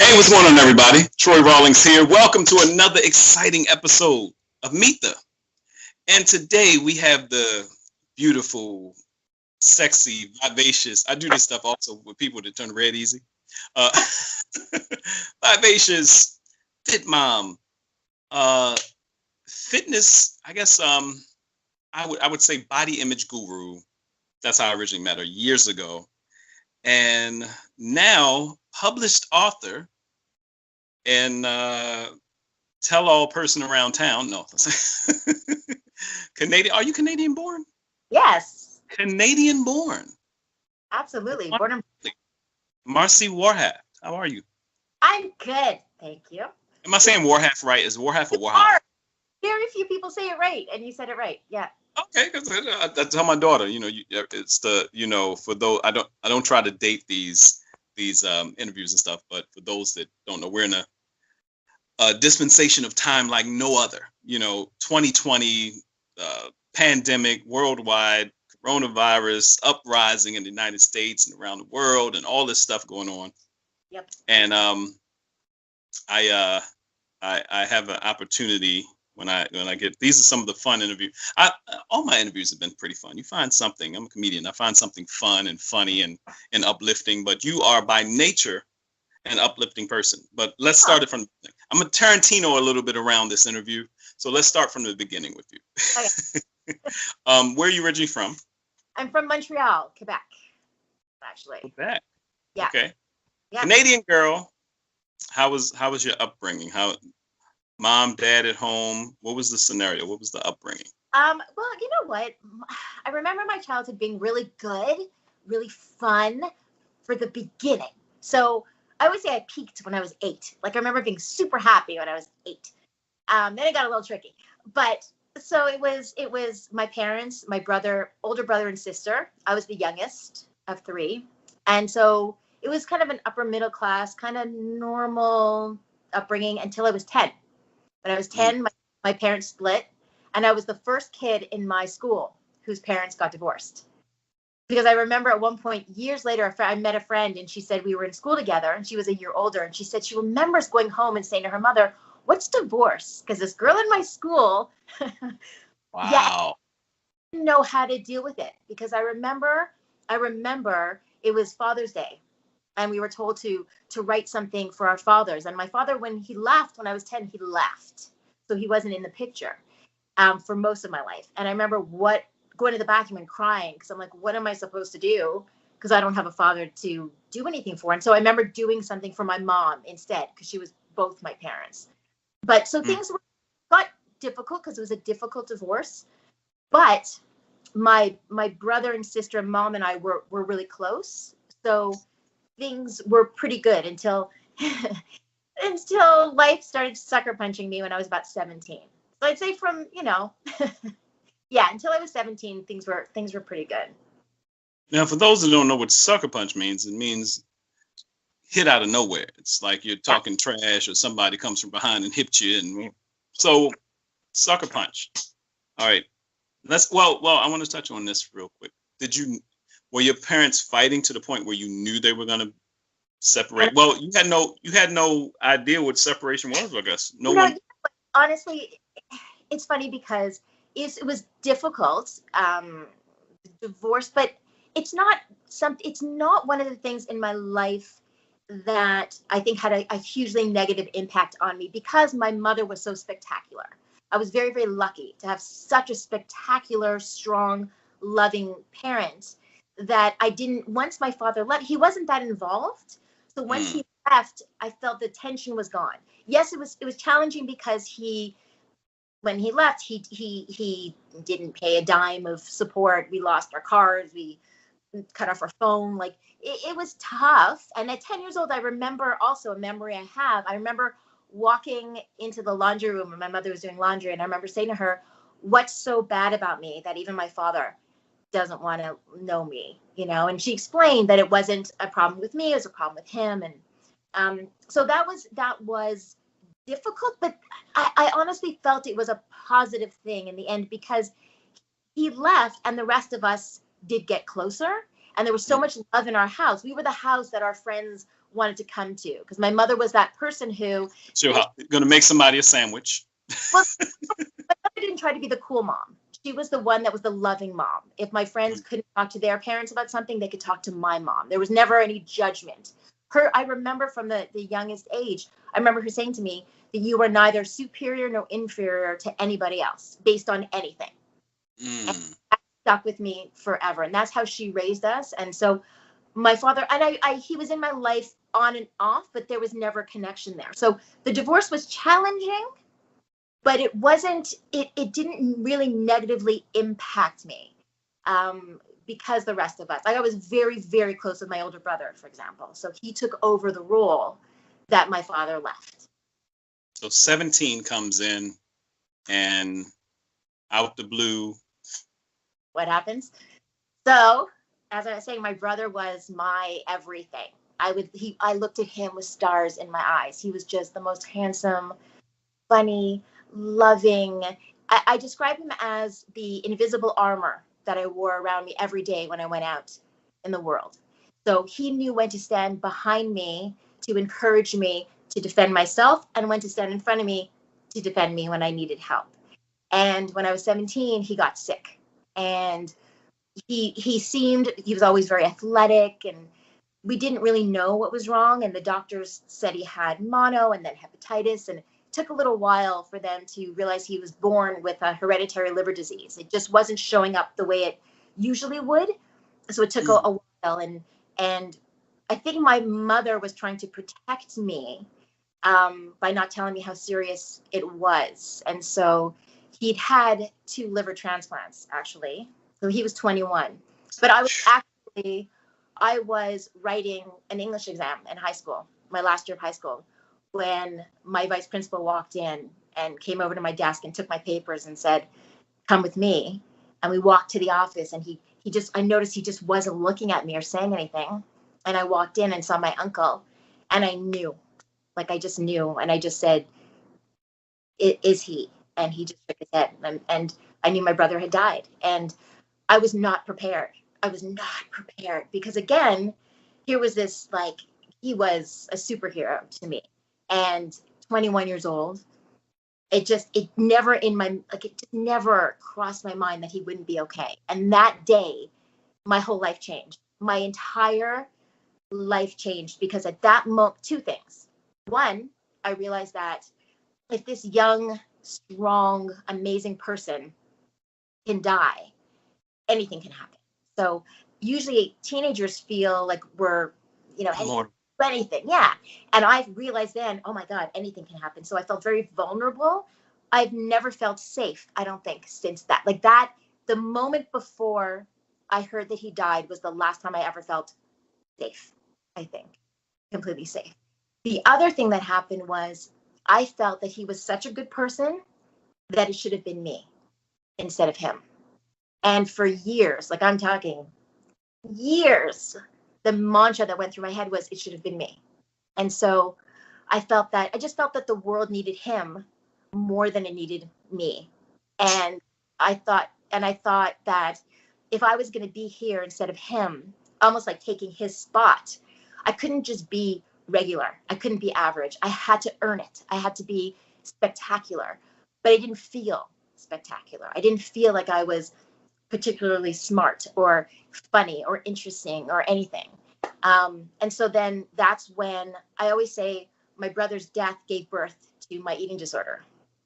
Hey, what's going on, everybody? Troy Rawlings here. Welcome to another exciting episode of Meet the. And today we have the beautiful, sexy, vivacious. I do this stuff also with people that turn red easy. Uh, vivacious, fit mom, uh, fitness. I guess I would say body image guru. That's how I originally met her years ago, and now published author and tell-all person around town. No, Canadian. Are you Canadian born? Yes, Canadian born. absolutely. Born and Marci Warhaft. How are you? I'm good, thank you. Am I saying Warhaft right? Is Warhaft or You Warhaft? are. Very few people say it right, and you said it right. Yeah. Okay, because I tell my daughter, it's the, for those I don't try to date these interviews and stuff, but for those that don't know, we're in a dispensation of time like no other. 2020 pandemic worldwide, coronavirus uprising in the United States and around the world, and all this stuff going on. Yep. And I have an opportunity when I get, these are some of the fun interviews. All my interviews have been pretty fun. You find something. I'm a comedian. I find something fun and funny and uplifting. But you are by nature an uplifting person. But let's start it from the beginning. I'm a Tarantino a little bit around this interview, so let's start from the beginning with you. Okay. Where are you originally from? I'm from Montreal, Quebec, actually. Quebec. Yeah. Okay. Yeah. Canadian girl. How was your upbringing? How mom, dad at home? What was the scenario? What was the upbringing? Well, you know what? I remember my childhood being really good, really fun for the beginning. So I always say I peaked when I was 8. Like I remember being super happy when I was 8. Then it got a little tricky. But so it was my parents, my brother, older brother and sister. I was the youngest of 3. And so it was kind of an upper middle class, kind of normal upbringing until I was 10. When I was 10, my parents split, and I was the first kid in my school whose parents got divorced. Because I remember at one point, years later, I met a friend, and she said we were in school together, and she was a year older, and she said she remembers going home and saying to her mother, "What's divorce?" Because this girl in my school, Wow. didn't know how to deal with it. Because I remember it was Father's Day, and we were told to write something for our fathers. And my father, when he left, when I was 10, he left. So he wasn't in the picture for most of my life. And I remember going to the bathroom and crying because I'm like, what am I supposed to do? Because I don't have a father to do anything for. And so I remember doing something for my mom instead because she was both my parents. But so things got difficult because it was a difficult divorce. But my brother and sister and mom and I were really close. So things were pretty good until life started sucker punching me when I was about 17. So I'd say from, yeah, until I was 17, things were pretty good. Now, for those that don't know what sucker punch means, it means hit out of nowhere. It's like you're talking trash or somebody comes from behind and hit you. And so sucker punch. All right. Well, I want to touch on this real quick. Were your parents fighting to the point where you knew they were going to separate? Well, you had no idea what separation was, I guess. No one. Honestly, it's funny because it was difficult, divorce, but it's not one of the things in my life that I think had a hugely negative impact on me because my mother was so spectacular. I was very, very lucky to have such a spectacular, strong, loving parent that once my father left, he wasn't that involved. So once he left, I felt the tension was gone. Yes, it was challenging because when he left, he didn't pay a dime of support. We lost our cars. We cut off our phone. Like it was tough. And at 10 years old, I remember also a memory I have. I remember walking into the laundry room when my mother was doing laundry. And I remember saying to her, "What's so bad about me that even my father doesn't want to know me?" And she explained that it wasn't a problem with me. It was a problem with him. And so that was difficult, but I honestly felt it was a positive thing in the end because he left and the rest of us did get closer. And there was so much love in our house. We were the house that our friends wanted to come to, because my mother was that person who. So you're going to make somebody a sandwich. Well, my mother didn't try to be the cool mom. She was the one that was the loving mom. If my friends couldn't talk to their parents about something, they could talk to my mom. There was never any judgment. I remember from the youngest age, I remember her saying to me that you are neither superior nor inferior to anybody else based on anything. And that stuck with me forever. And that's how she raised us. And so my father, and he was in my life on and off, but there was never a connection there. So the divorce was challenging, but it didn't really negatively impact me. Because the rest of us, I was very, very close with my older brother, for example. So he took over the role that my father left. So 17 comes in, and out the blue. What happens? So, as I was saying, my brother was my everything. I looked at him with stars in my eyes. He was just the most handsome, funny, loving. I describe him as the invisible armor that I wore around me every day when I went out in the world. So he knew when to stand behind me to encourage me to defend myself, and when to stand in front of me to defend me when I needed help. And when I was 17, he got sick, and he was always very athletic, and we didn't really know what was wrong. And the doctors said he had mono and then hepatitis, and took a little while for them to realize he was born with a hereditary liver disease. It just wasn't showing up the way it usually would. So it took a while. And I think my mother was trying to protect me by not telling me how serious it was. And so he'd had 2 liver transplants, actually. So he was 21. But I was writing an English exam in high school, my last year of high school, when my vice principal walked in and came over to my desk and took my papers and said, "Come with me." And we walked to the office, and I noticed he just wasn't looking at me or saying anything. And I walked in and saw my uncle, and I knew, I just knew. And I just said, "Is he?" And he just shook his head. And I knew my brother had died. And I was not prepared. Because, again, here was this, he was a superhero to me. And 21 years old, it never crossed my mind that he wouldn't be okay. And that day, my whole life changed. My entire life changed, because at that moment, 2 things. One, I realized that if this young, strong, amazing person can die, anything can happen. So usually teenagers feel like we're, anything. Yeah. And I realized then, oh my God, anything can happen. So I felt very vulnerable. I've never felt safe, I don't think, since that. The moment before I heard that he died was the last time I ever felt safe, I think. Completely safe. The other thing that happened was I felt that he was such a good person that it should have been me instead of him. And for years, I'm talking years, the mantra that went through my head was, it should have been me. And so I just felt that the world needed him more than it needed me. And I thought that if I was going to be here instead of him, almost like taking his spot, I couldn't just be regular. I couldn't be average. I had to earn it. I had to be spectacular. But I didn't feel spectacular. I didn't feel like I was particularly smart or funny or interesting or anything. And so then that's when I always say my brother's death gave birth to my eating disorder,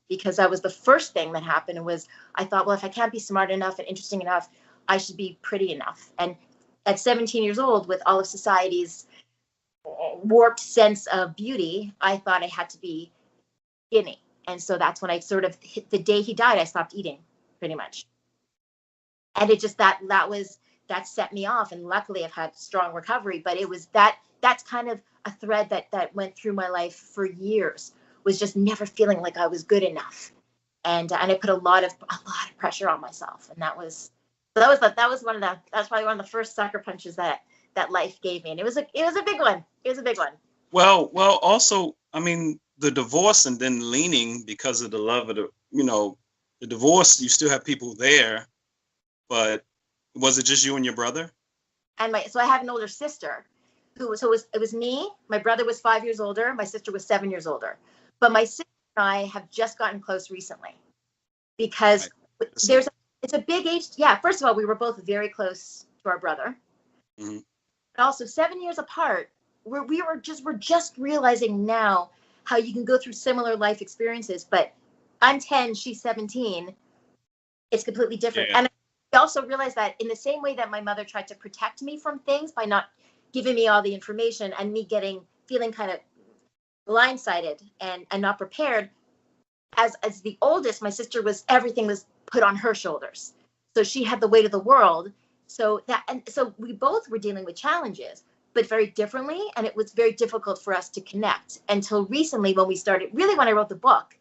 because that was the first thing that happened. Was I thought, well, if I can't be smart enough and interesting enough, I should be pretty enough. And at 17 years old, with all of society's warped sense of beauty, I thought I had to be skinny. And so that's when I sort of hit the day he died, I stopped eating pretty much. And it just that set me off. And luckily I've had strong recovery, but it was that's kind of a thread that went through my life for years, was just never feeling like I was good enough. And I put a lot of pressure on myself. And that's probably one of the first sucker punches that life gave me. And it was a big one. It was a big one. Well, also, I mean, the divorce and then leaning because of the love of the divorce, you still have people there, but was it just you and your brother? And so I have an older sister it was me. My brother was 5 years older. My sister was 7 years older. But my sister and I have just gotten close recently because Right. it's a big age. Yeah, first of all, we were both very close to our brother. Mm-hmm. But also 7 years apart, we're just realizing now how you can go through similar life experiences. But I'm 10, she's 17. It's completely different. Yeah. And I also realized that in the same way that my mother tried to protect me from things by not giving me all the information and me feeling kind of blindsided and not prepared, as the oldest, my sister everything was put on her shoulders. So she had the weight of the world. So we both were dealing with challenges, but very differently. And it was very difficult for us to connect until recently when I wrote the book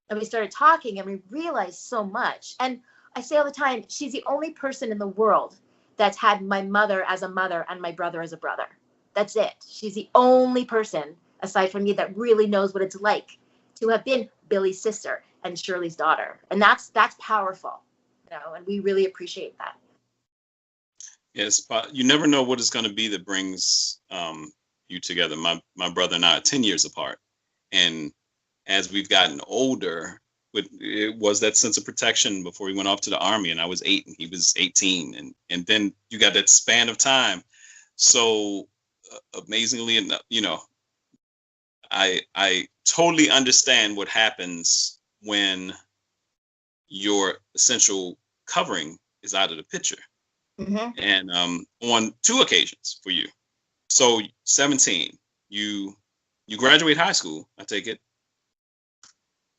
and we started talking and we realized so much. And I say all the time, she's the only person in the world that's had my mother as a mother and my brother as a brother. That's it. She's the only person aside from me that really knows what it's like to have been Billy's sister and Shirley's daughter. And that's powerful, and we really appreciate that. Yes, but you never know what it's going to be that brings you together. My brother and I are 10 years apart. And as we've gotten older, it was that sense of protection before he went off to the Army, and I was 8 and he was 18. And then you got that span of time. So amazingly enough, I totally understand what happens when your essential covering is out of the picture. Mm-hmm. And on 2 occasions for you. So 17, you graduate high school, I take it.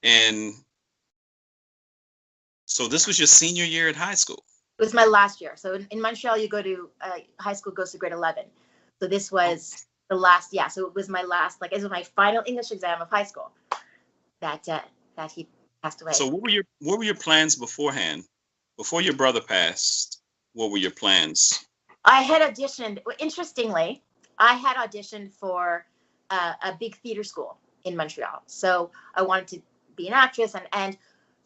And so this was your senior year at high school. It was my last year. So in Montreal, you go to high school goes to grade 11. So this was the last, yeah. So it was my last, it was my final English exam of high school that he passed away. So what were your plans beforehand? Before your brother passed, what were your plans? I had auditioned. Interestingly, I had auditioned for a big theater school in Montreal. So I wanted to be an actress, and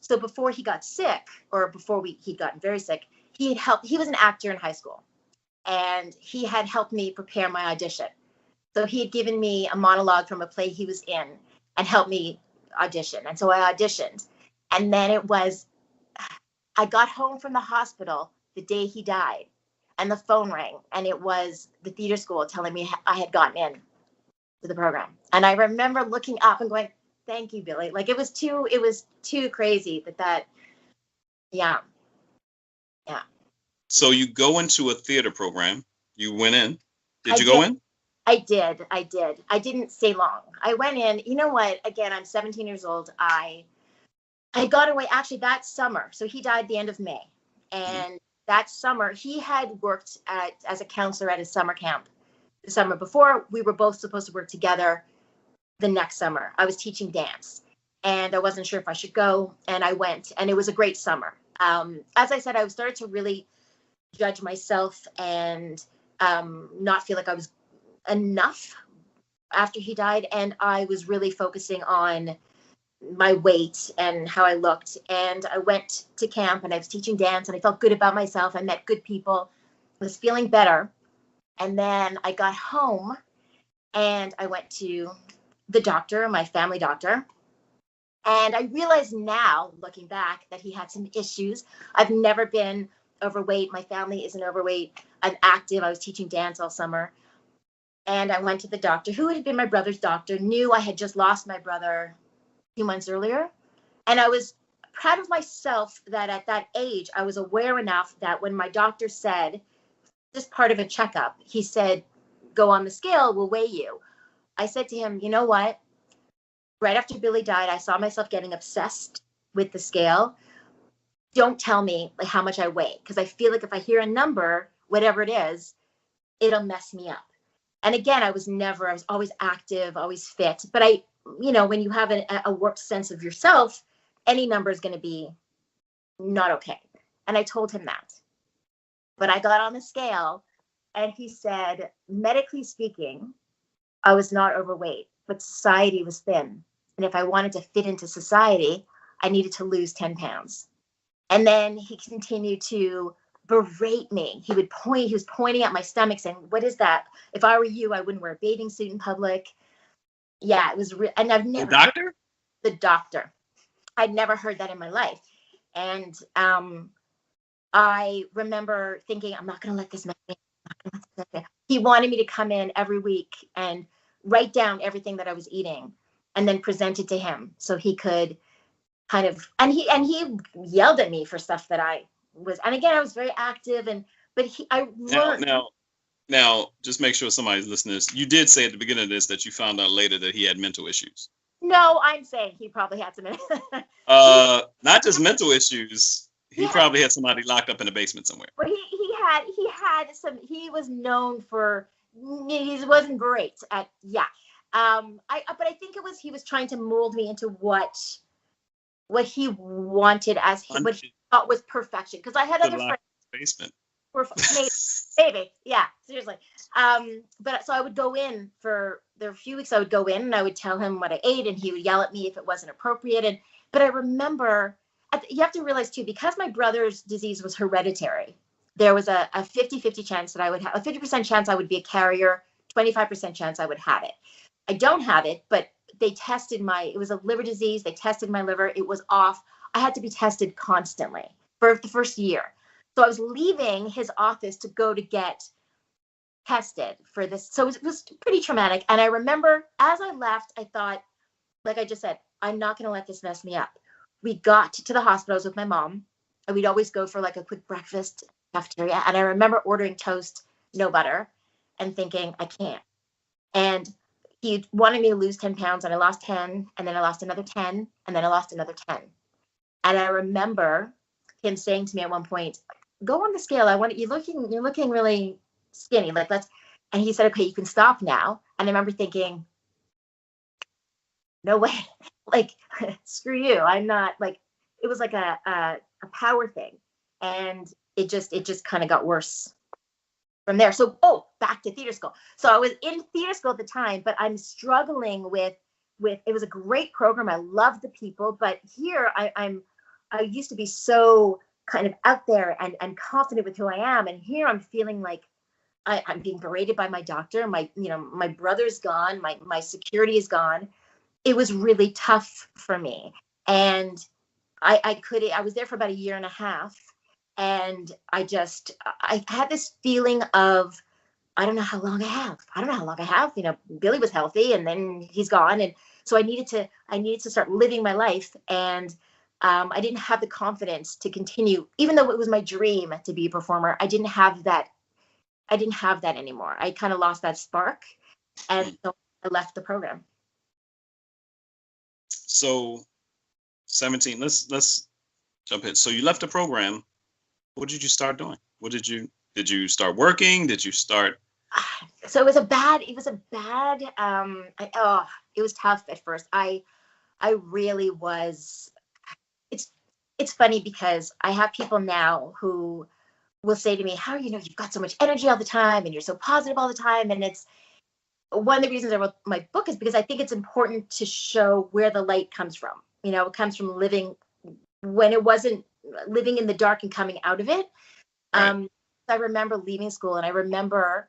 so before he got sick, or before he'd gotten very sick, he was an actor in high school, and he had helped me prepare my audition. So he had given me a monologue from a play he was in and helped me audition. And so I auditioned, and then I got home from the hospital the day he died, and the phone rang, and it was the theater school telling me I had gotten in to the program. And I remember looking up and going, "Thank you, Billy." It was too crazy that yeah. So you go into a theater program. You went in. Did you go in? I did. I didn't stay long. I went in. You know what? Again, I'm 17 years old. I got away actually that summer. So he died the end of May. And that summer, he had worked as a counselor at a summer camp the summer before. We were both supposed to work together the next summer. I was teaching dance, and I wasn't sure if I should go, and I went, and it was a great summer. As I said, I started to really judge myself and not feel like I was enough after he died, and I was really focusing on my weight and how I looked. And I went to camp, and I was teaching dance, and I felt good about myself. I met good people, was feeling better. And then I got home, and I went to the doctor, my family doctor. And I realize now, looking back, that he had some issues. I've never been overweight. My family isn't overweight. I'm active. I was teaching dance all summer. And I went to the doctor, who had been my brother's doctor, knew I had just lost my brother a few months earlier. And I was proud of myself that at that age, I was aware enough that when my doctor said, this part of a checkup, he said, "Go on the scale, we'll weigh you." I said to him, "You know what? Right after Billy died, I saw myself getting obsessed with the scale. Don't tell me how much I weigh, because I feel like if I hear a number, whatever it is, it'll mess me up." And again, I was always active, always fit. But when you have a warped sense of yourself, any number is going to be not okay. And I told him that. But I got on the scale, and he said, medically speaking, I was not overweight, but society was thin. And if I wanted to fit into society, I needed to lose 10 pounds. And then he continued to berate me. He was pointing at my stomach saying, "What is that? If I were you, I wouldn't wear a bathing suit in public." Yeah, it was and I've The never heard doctor? the doctor. I'd never heard that in my life. And I remember thinking, I'm not going to let this mess me. He wanted me to come in every week and write down everything that I was eating and then present it to him so he could kind of, and he yelled at me for stuff that I was, and again, I was very active, but I Now, learned. now, now, just make sure somebody's listening to this. You did say at the beginning of this that you found out later that he had mental issues. No, I'm saying he probably had some. Not just mental issues. He had, probably had somebody locked up in the basement somewhere. but he had some. He was known for. He wasn't great at but I think he was trying to mold me into what he wanted what he thought was perfection. Because I had other friends. Basement. Maybe, yeah, seriously. But so I would go in there were a few weeks I would go in and I would tell him what I ate and he would yell at me if it wasn't appropriate. But I remember, you have to realize too, because my brother's disease was hereditary, there was a 50-50 chance that I would have a 50% chance I would be a carrier, 25% chance I would have it. I don't have it, but they tested it was a liver disease. They tested my liver. It was off. I had to be tested constantly for the first year. So I was leaving his office to go to get tested for this. So it was pretty traumatic. And I remember as I left, I thought, like I just said, I'm not going to let this mess me up. We got to the hospitals with my mom, and we'd always go for like a quick breakfast cafeteria. And I remember ordering toast, no butter, and thinking, I can't. And he wanted me to lose 10 pounds, and I lost 10, and then I lost another 10, and then I lost another 10. And I remember him saying to me at one point, go on the scale. You're looking really skinny. And he said, okay, you can stop now. And I remember thinking, no way, screw you. I'm not it was like a power thing. And it just kind of got worse from there. So, back to theater school. So I was in theater school at the time, but I'm struggling with it was a great program. I loved the people, but here I used to be so kind of out there and confident with who I am. And here I'm feeling like I'm being berated by my doctor. My brother's gone. My security is gone. It was really tough for me. And I was there for about a year and a half. And I had this feeling of, I don't know how long I have. Billy was healthy and then he's gone. And so I needed to start living my life. And I didn't have the confidence to continue, even though it was my dream to be a performer. I didn't have that anymore. I kind of lost that spark. And so I left the program. So 17, let's jump in. So you left the program. What did you start doing? Did you start working? Did you start? So it was tough at first. I really was. It's funny because I have people now who will say to me, how you've got so much energy all the time and you're so positive all the time. And it's one of the reasons I wrote my book is because I think it's important to show where the light comes from. It comes from living when it wasn't living in the dark and coming out of it. Right. I remember leaving school and I remember,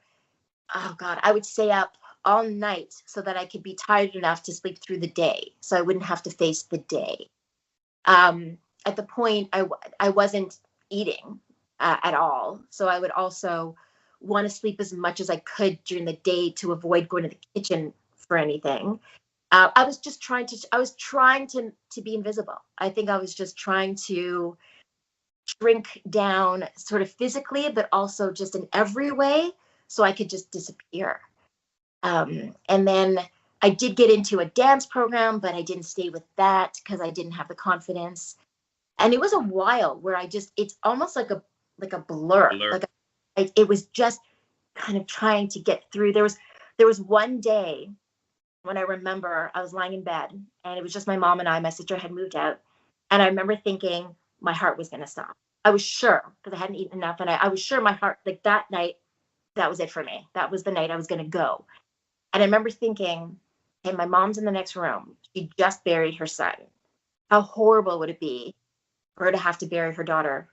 oh God, I would stay up all night so that I could be tired enough to sleep through the day. So I wouldn't have to face the day. At the point I wasn't eating at all. So I would also want to sleep as much as I could during the day to avoid going to the kitchen for anything. I was trying to be invisible. I think I was just trying to shrink down sort of physically, but also just in every way so I could just disappear. And then I did get into a dance program, but I didn't stay with that because I didn't have the confidence. And it was a while where it's almost like a blur. It was just kind of trying to get through. There was one day when I remember I was lying in bed and it was just my mom and I. My sister had moved out. And I remember thinking my heart was going to stop. I was sure because I hadn't eaten enough. And I was sure my heart, that night, that was it for me. That was the night I was going to go. And I remember thinking, hey, my mom's in the next room. She just buried her son. How horrible would it be for her to have to bury her daughter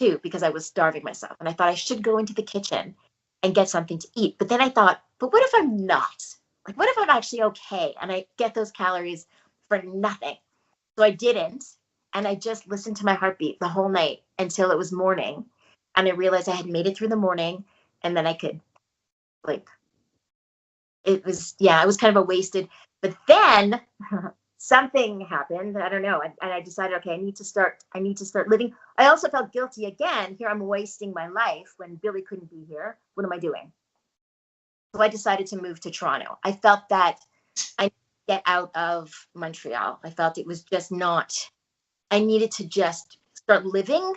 too, because I was starving myself. And I thought I should go into the kitchen and get something to eat. But then I thought, but what if I'm not? Like, what if I'm actually okay and I get those calories for nothing? So I didn't. And I just listened to my heartbeat the whole night until it was morning. And I realized I had made it through the morning, and then I could, like, it was kind of a wasted. But then something happened. I don't know. And I decided, okay, I need to start living. I also felt guilty again. Here I'm wasting my life when Billy couldn't be here. What am I doing? So I decided to move to Toronto. I felt that I needed to get out of Montreal. I felt it was just not, I needed to just start living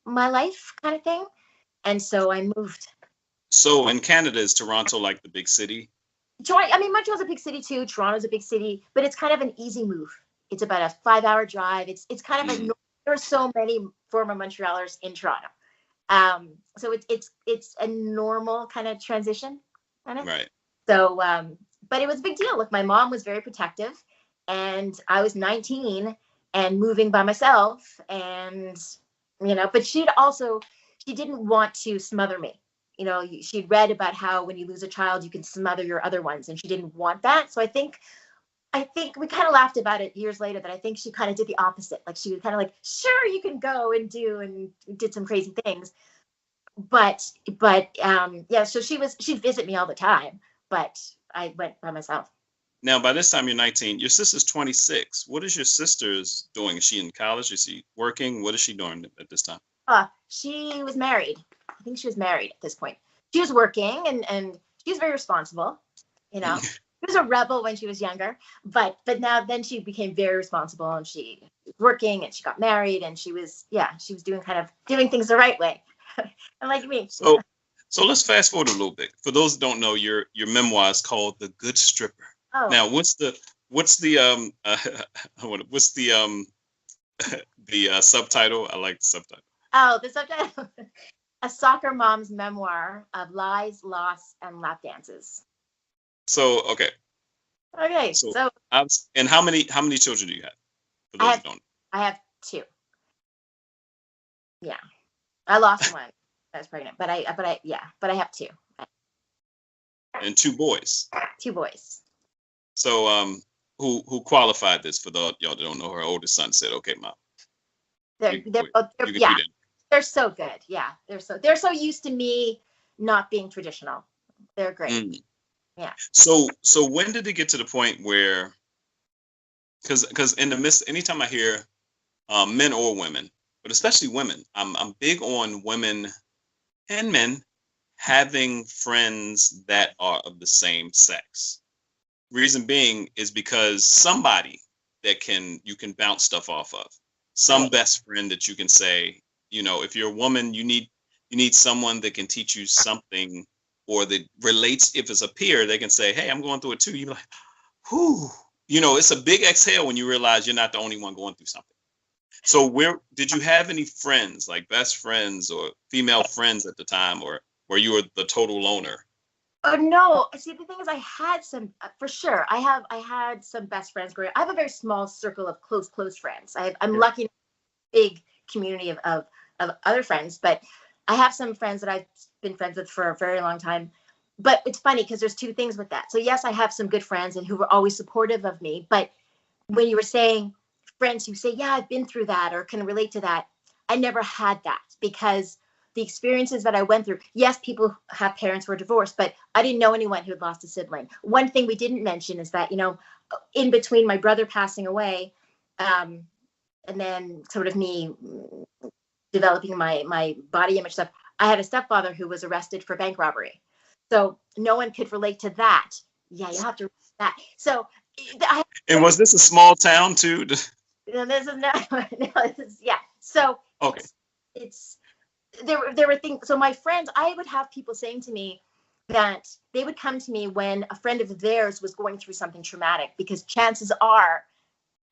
my life kind of thing. And so I moved. So in Canada, is Toronto like the big city? I mean, Montreal's a big city too. Toronto's a big city, but it's kind of an easy move. It's about a 5-hour drive. It's kind of there are so many former Montrealers in Toronto. So it's a normal kind of transition. Right. So, but it was a big deal. Look, my mom was very protective, and I was 19 and moving by myself, and but she didn't want to smother me. She'd read about how when you lose a child, you can smother your other ones, and she didn't want that. So I think we kind of laughed about it years later that I think she kind of did the opposite. Like, she was kind of like, sure, you can go and did some crazy things. But yeah, so she'd visit me all the time, but I went by myself. Now, by this time you're 19. Your sister's 26. What is your sister's doing? Is she in college? Is she working? What is she doing at this time? She was married. I think she was married at this point. She was working, and she was very responsible. She was a rebel when she was younger, but then she became very responsible, and she was working, and she got married, and she was doing things the right way. Like me. So let's fast forward a little bit. For those who don't know, your memoir is called The Good Stripper. Oh. Now, what's the subtitle? I like the subtitle. Oh, the subtitle: A Soccer Mom's Memoir of Lies, Loss, and Lap Dances. So, okay. Okay. So and how many children do you have? For those who don't know. I have 2. Yeah. I lost one. I was pregnant, but I have 2. And 2 boys. 2 boys. So who qualified this? For y'all that don't know, her oldest son said, "Okay, Mom." They're so good. Yeah, they're so used to me not being traditional. They're great. Yeah. So when did it get to the point where, because in the midst, anytime I hear men or women, but especially women, I'm big on women and men having friends that are of the same sex. Reason being is because somebody that you can bounce stuff off of. Some best friend that you can say, if you're a woman, you need someone that can teach you something, or that relates. If it's a peer, they can say, "Hey, I'm going through it too." You're like, "Whew." It's a big exhale when you realize you're not the only one going through something. So did you have any friends, like best friends or female friends at the time, or were you the total loner? Oh, no. See, the thing is, I had some, for sure. I had some best friends growing up. I have a very small circle of close friends. I'm lucky in a big community of other friends, but I have some friends that I've been friends with for a very long time. But it's funny because there's 2 things with that. So yes, I have some good friends and who were always supportive of me. But when you were saying friends who say, yeah, I've been through that or can relate to that, I never had that, because the experiences that I went through, yes, people have parents who are divorced, but I didn't know anyone who had lost a sibling. One thing we didn't mention is that, in between my brother passing away, and then sort of me developing my body image stuff, I had a stepfather who was arrested for bank robbery. So no one could relate to that. Yeah, you have to that. So and was this a small town too? No, this is not. No, this is, yeah. So okay. It's there were things. So my friends, I would have people saying to me that they would come to me when a friend of theirs was going through something traumatic, because chances are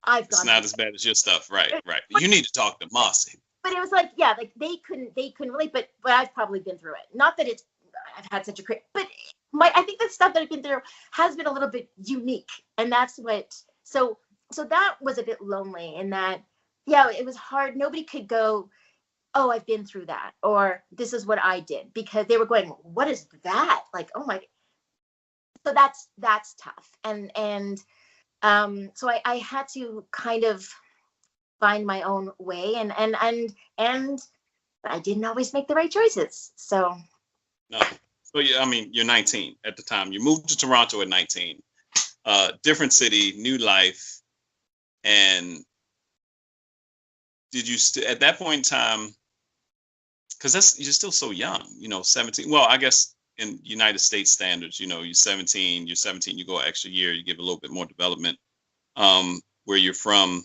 it's not as bad as your stuff, right? You need to talk to Marci. But it was like, yeah, like they couldn't relate, but I've probably been through it. Not that I've had such a great, but I think the stuff that I've been through has been a little bit unique, and that's what. So that was a bit lonely in that, yeah, it was hard. Nobody could go. oh, I've been through that, or this is what I did, because they were going, what is that? Like, oh my. So that's tough. So I had to kind of find my own way, and I didn't always make the right choices. So No. So yeah, I mean, you're 19 at the time. You moved to Toronto at 19. Different city, new life. And did you at that point in time, because you're still so young, 17. Well, I guess in United States standards, you're 17, you go an extra year, you give a little bit more development. Where you're from,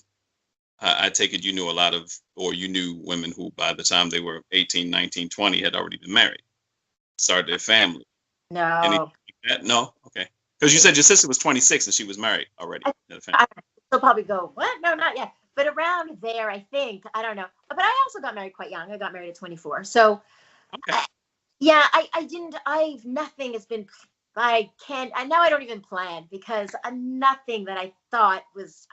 I take it you knew a lot of, or you knew women who by the time they were 18, 19, 20 had already been married, started their family. Anything no. like that? No? Okay. Because you said your sister was 26 and she was married already. They'll probably go, what? No, not yet. But around there, I think, I don't know. But I also got married quite young. I got married at 24. So, okay. Yeah, nothing has been, I can't, I now I don't even plan, because nothing that I thought was,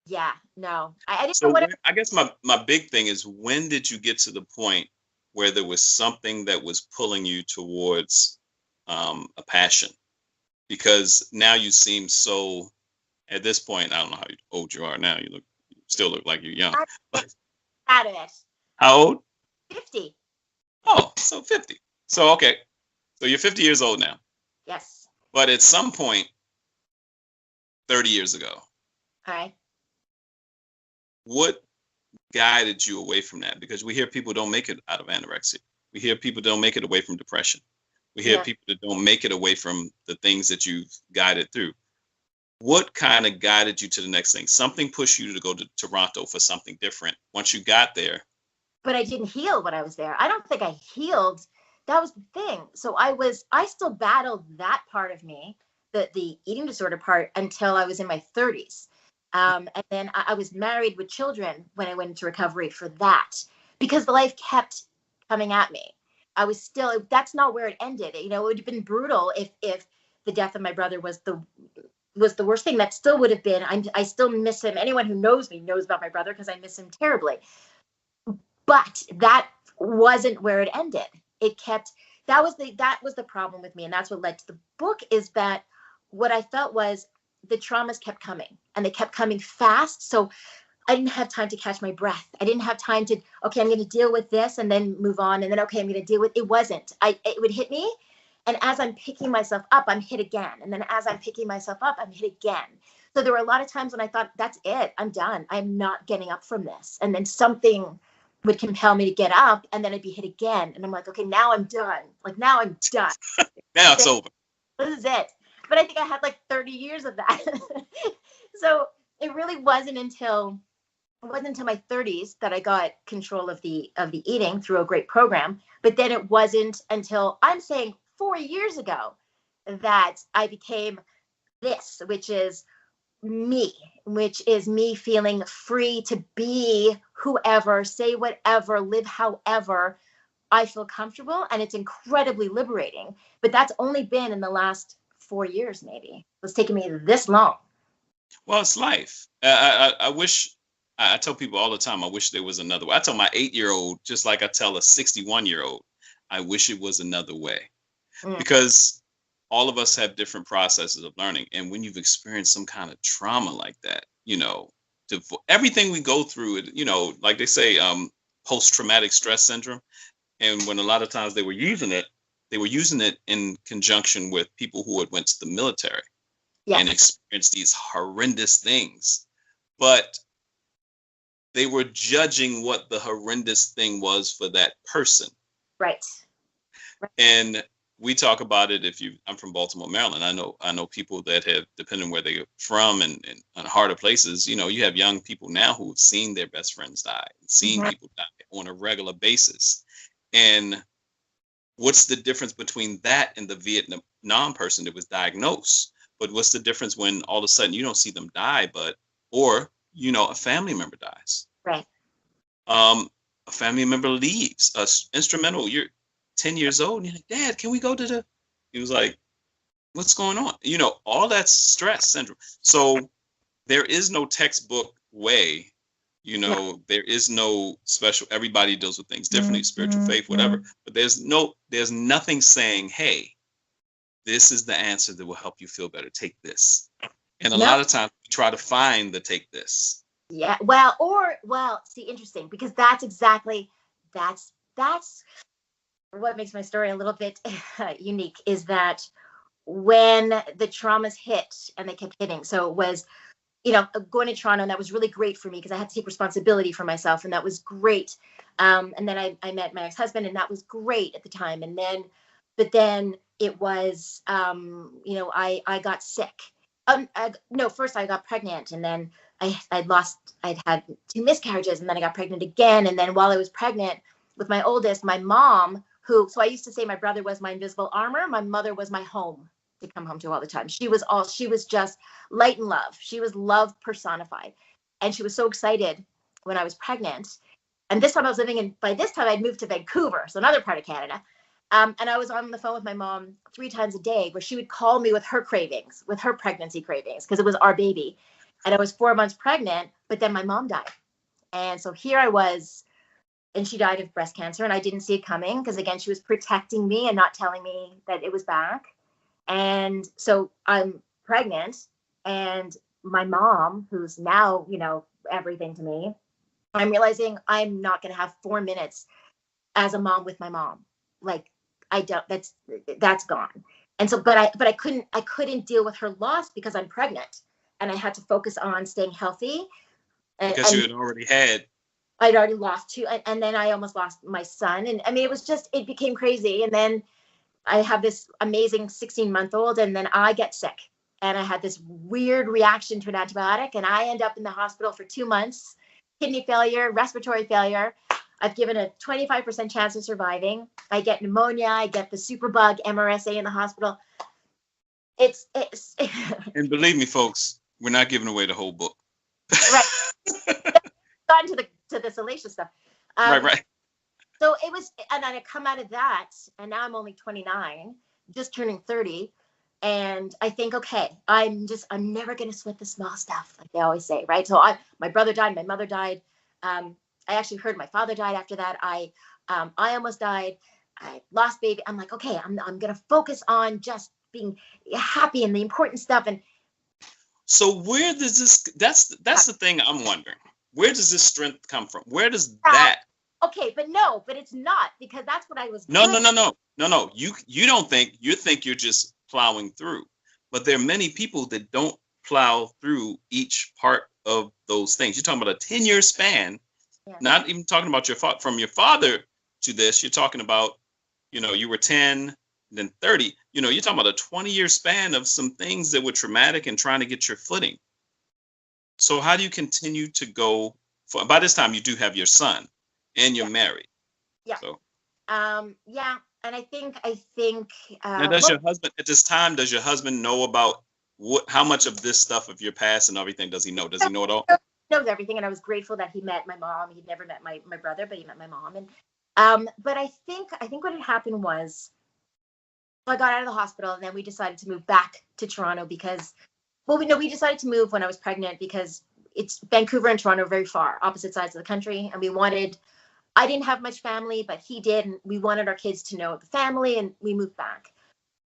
yeah, no. I didn't know what. I guess my big thing is, when did you get to the point where there was something that was pulling you towards a passion? Because now you seem so, at this point, I don't know how old you are now. You still look like you're young. Out of it. How old? 50. Oh, so 50. So, okay. So you're 50 years old now. Yes. But at some point, 30 years ago. All right. What guided you away from that? Because we hear people don't make it out of anorexia. We hear people don't make it away from depression. We hear people that don't make it away from the things that you've guided through. What kind of guided you to the next thing? Something pushed you to go to Toronto for something different once you got there. But I didn't heal when I was there. I don't think I healed. That was the thing. So I still battled that part of me, the eating disorder part, until I was in my 30s. And then I was married with children when I went into recovery for that, because the life kept coming at me. I was still, that's not where it ended. It would have been brutal if the death of my brother was the worst thing. That still would have been, I still miss him. Anyone who knows me knows about my brother, because I miss him terribly. But that wasn't where it ended. It kept, that was the problem with me. And that's what led to the book, is that what I felt was the traumas kept coming, and they kept coming fast. So I didn't have time to catch my breath. I didn't have time to, okay, I'm going to deal with this and then move on. And then, okay, I'm going to deal with, it wasn't, it would hit me. And as I'm picking myself up, I'm hit again. And then as I'm picking myself up, I'm hit again. So there were a lot of times when I thought, that's it, I'm done. I'm not getting up from this. And then something would compel me to get up, and then I'd be hit again. And I'm like, okay, now I'm done. Like, now I'm done. Now it's over. This is it. But I think I had like 30 years of that. So it really wasn't until my 30s that I got control of the eating through a great program. But then it wasn't until, I'm saying, 4 years ago that I became this, which is me feeling free to be whoever, say whatever, live however I feel comfortable. And it's incredibly liberating. But that's only been in the last 4 years, maybe. It's taken me this long. Well, it's life. I wish, I tell people all the time, I wish there was another way. I tell my 8-year-old, just like I tell a 61-year-old, I wish it was another way. Because all of us have different processes of learning. And when you've experienced some kind of trauma like that, everything we go through, like they say, post-traumatic stress syndrome. And when a lot of times they were using it in conjunction with people who had went to the military and experienced these horrendous things. But they were judging what the horrendous thing was for that person. Right. And we talk about it. I'm from Baltimore, Maryland. I know people that have, depending on where they're from and harder places, you have young people now who have seen their best friends die, seen people die on a regular basis. And what's the difference between that and the Vietnam person that was diagnosed? But what's the difference when all of a sudden you don't see them die, or a family member dies? Right. A family member leaves, instrumental. You're 10 years old, and you're like, Dad, can we go to he was like, what's going on? All that stress syndrome. So there is no textbook way, You Yeah. know, there is no special, everybody deals with things differently, spiritual faith, whatever. But there's nothing saying, hey, this is the answer that will help you feel better. Take this. And a lot of times we try to find the take this. Yeah. Well, see, interesting, because that's what makes my story a little bit unique, is that when the traumas hit and they kept hitting. So it was, going to Toronto, and that was really great for me because I had to take responsibility for myself, and that was great. And then I met my ex-husband, and that was great at the time. But then it was, I got sick. No, first I got pregnant, and then I'd had 2 miscarriages, and then I got pregnant again. And then while I was pregnant with my oldest, my mom, so I used to say my brother was my invisible armor, my mother was my home to come home to all the time. She was just light and love. She was love personified. And she was so excited when I was pregnant. And this time I was by this time I'd moved to Vancouver, so another part of Canada. And I was on the phone with my mom 3 times a day, where she would call me with her cravings, with her pregnancy cravings, because it was our baby. And I was 4 months pregnant, but then my mom died. And so here I was, and she died of breast cancer, and I didn't see it coming because, again, she was protecting me and not telling me that it was back. And so I'm pregnant, and my mom, who's now, everything to me, I'm realizing I'm not going to have 4 minutes as a mom with my mom. Like, I don't, that's gone. And so, but I couldn't deal with her loss because I'm pregnant, and I had to focus on staying healthy. Because you had already had. I'd already lost 2, and then I almost lost my son. And I mean, it became crazy. And then I have this amazing 16-month-old, and then I get sick, and I had this weird reaction to an antibiotic, and I end up in the hospital for 2 months, kidney failure, respiratory failure. I've given a 25% chance of surviving. I get pneumonia. I get the superbug MRSA in the hospital. It's And believe me, folks, we're not giving away the whole book. Right. Gotten to the salacious stuff. Right. So it was, and then I come out of that, and now I'm only 29, just turning 30. And I think, okay, I'm never going to sweat the small stuff, like they always say, right? So my brother died, my mother died. I actually heard my father died after that. I almost died. I lost baby. I'm like, okay, I'm going to focus on just being happy and the important stuff. And so where does this, that's the thing I'm wondering. Where does this strength come from? Where does that? Okay, but it's not, because that's what I was No. You don't think, you think you're just plowing through. But there are many people that don't plow through each part of those things. You're talking about a 10-year span, not even talking about from your father to this. You're talking about, you were 10, then 30. You're talking about a 20-year span of some things that were traumatic and trying to get your footing. So how do you continue to go by this time you do have your son and you're married? Yeah. So. Yeah. And I think. Now, your husband at this time? Does your husband know about how much of this stuff of your past and everything does he know? Does he know it all? He knows everything, and I was grateful that he met my mom. He'd never met my brother, but he met my mom. And but I think what had happened was, I got out of the hospital, and then we decided to move back to Toronto because, we decided to move when I was pregnant because it's Vancouver and Toronto are very far, opposite sides of the country, and I didn't have much family, but he did, and we wanted our kids to know the family, and we moved back.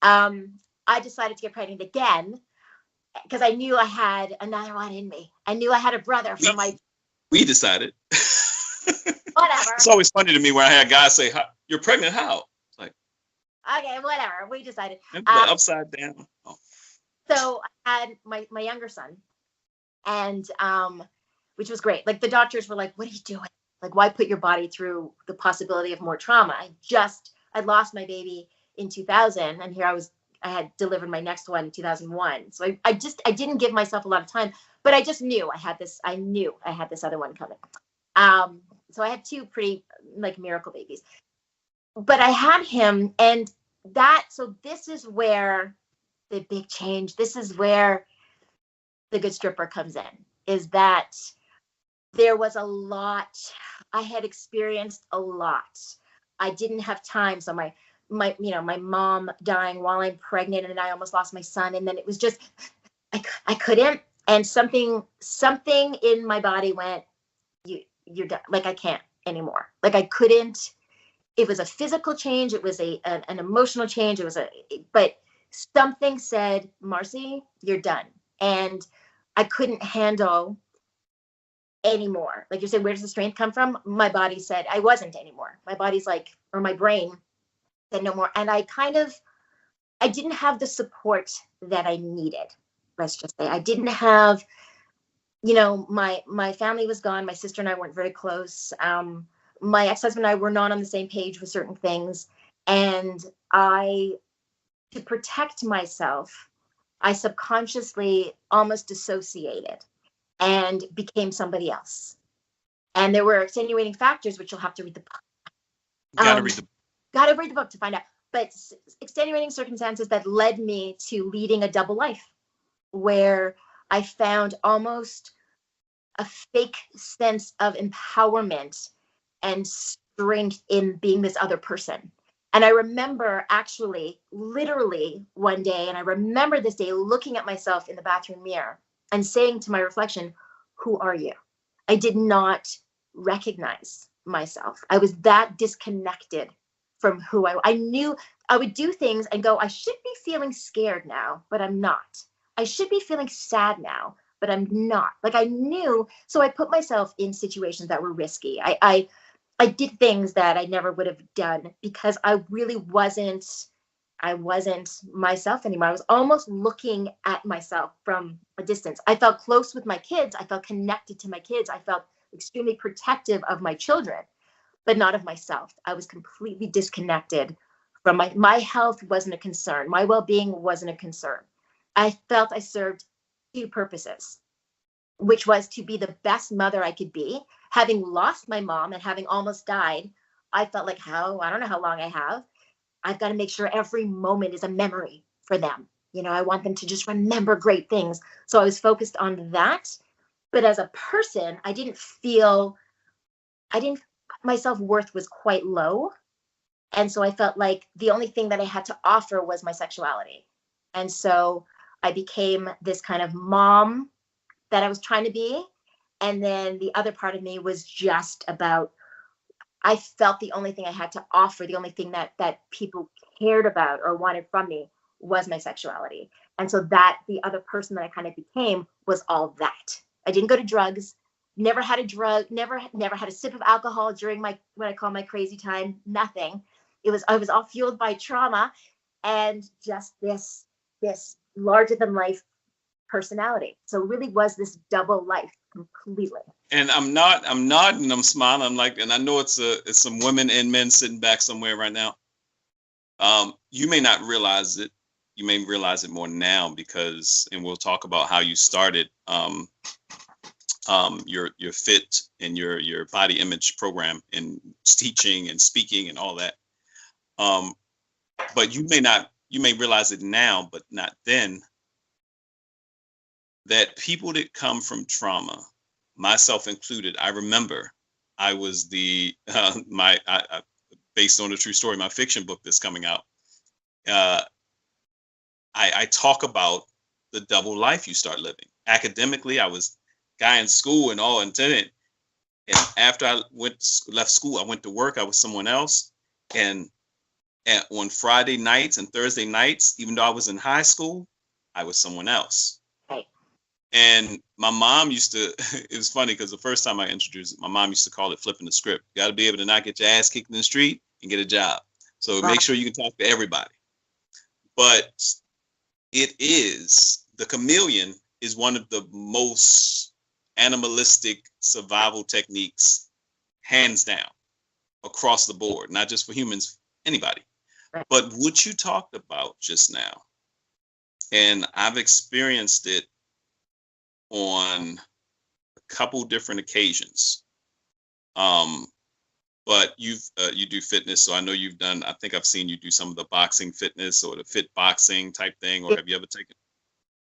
I decided to get pregnant again because I knew I had another one in me. I knew I had a brother from my. We decided. Whatever. It's always funny to me when I had guys say, "You're pregnant? How?" It's like, okay, whatever. We decided. Upside down. Oh. So I had my younger son, and which was great. Like, the doctors were like, "What are you doing? Like, why put your body through the possibility of more trauma?" I lost my baby in 2000, and here I had delivered my next one in 2001. So I didn't give myself a lot of time, but I just knew I had this other one coming. So I had 2 pretty, like, miracle babies, but I had him, and so this is where the big change, this is where the good stripper comes in, is that there was a lot. I had experienced a lot. I didn't have time. So my mom dying while I'm pregnant, and I almost lost my son. And then it was just, I couldn't. And something in my body went, you're done. Like, I can't anymore. Like, I couldn't. It was a physical change. It was an emotional change. But something said, Marci, you're done. And I couldn't handle anymore. Like you said, where does the strength come from? My body said I wasn't anymore. My body's like, or my brain said no more. And I didn't have the support that I needed. Let's just say I didn't have, my family was gone. My sister and I weren't very close. My ex-husband and I were not on the same page with certain things. And to protect myself, I subconsciously almost dissociated and became somebody else. And there were extenuating factors, which you'll have to read the book. Gotta read the book to find out. But extenuating circumstances that led me to leading a double life, where I found almost a fake sense of empowerment and strength in being this other person. And I remember actually, literally one day, and I remember this day looking at myself in the bathroom mirror and saying to my reflection, who are you? I did not recognize myself. I was that disconnected from who I knew. I would do things and go, I should be feeling scared now, but I'm not. I should be feeling sad now, but I'm not. Like, I knew. So I put myself in situations that were risky. I did things that I never would have done because I really wasn't myself anymore. I was almost looking at myself from a distance. I felt close with my kids. I felt connected to my kids. I felt extremely protective of my children, but not of myself. I was completely disconnected from my health wasn't a concern. My well-being wasn't a concern. I felt I served two purposes, which was to be the best mother I could be. Having lost my mom and having almost died, I felt like, I don't know how long I have. I've got to make sure every moment is a memory for them. I want them to just remember great things. So I was focused on that. But as a person, my self-worth was quite low. And so I felt like the only thing that I had to offer was my sexuality. And so I became this kind of mom that I was trying to be. And then the other part of me was just about, I felt the only thing I had to offer, the only thing that people cared about or wanted from me was my sexuality. And so that the other person that I kind of became was all that. I didn't go to drugs, never had a drug, never had a sip of alcohol during what I call my crazy time, nothing. I was all fueled by trauma and just this larger than life personality. So it really was this double life completely. And I'm nodding, I'm smiling, I'm like, and I know it's some women and men sitting back somewhere right now. You may not realize it. You may realize it more now because, and we'll talk about how you started your fit and your body image program and teaching and speaking and all that. But you may realize it now, but not then, that people that come from trauma, myself included, I remember I was based on a true story, my fiction book that's coming out. I talk about the double life you start living. Academically, I was guy in school and all intended. And after I left school, I went to work. I was someone else. And on Friday nights and Thursday nights, even though I was in high school, I was someone else. Right. And my mom used to, it was funny because the first time I introduced it, my mom used to call it flipping the script. You got to be able to not get your ass kicked in the street and get a job. So make sure you can talk to everybody. But the chameleon is one of the most animalistic survival techniques, hands down, across the board, not just for humans, anybody. Right. But what you talked about just now, and I've experienced it on a couple different occasions. But you do fitness, so I know you've done. I think I've seen you do some of the boxing fitness or the fit boxing type thing. Or have you ever taken?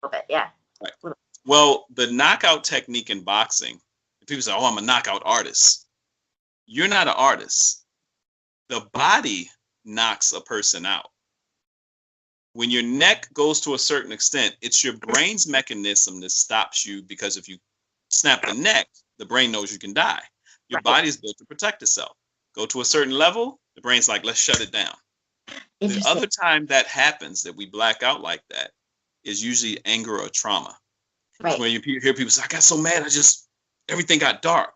A little bit, yeah. Right. Well, the knockout technique in boxing. People say, "Oh, I'm a knockout artist." You're not an artist. The body knocks a person out. When your neck goes to a certain extent, it's your brain's mechanism that stops you, because if you snap the neck, the brain knows you can die. Your Right. body is built to protect itself. Go to a certain level, the brain's like, let's shut it down. The Interesting. other time that happens, that we black out like that, is usually anger or trauma. Right. When you hear people say, I got so mad, everything got dark.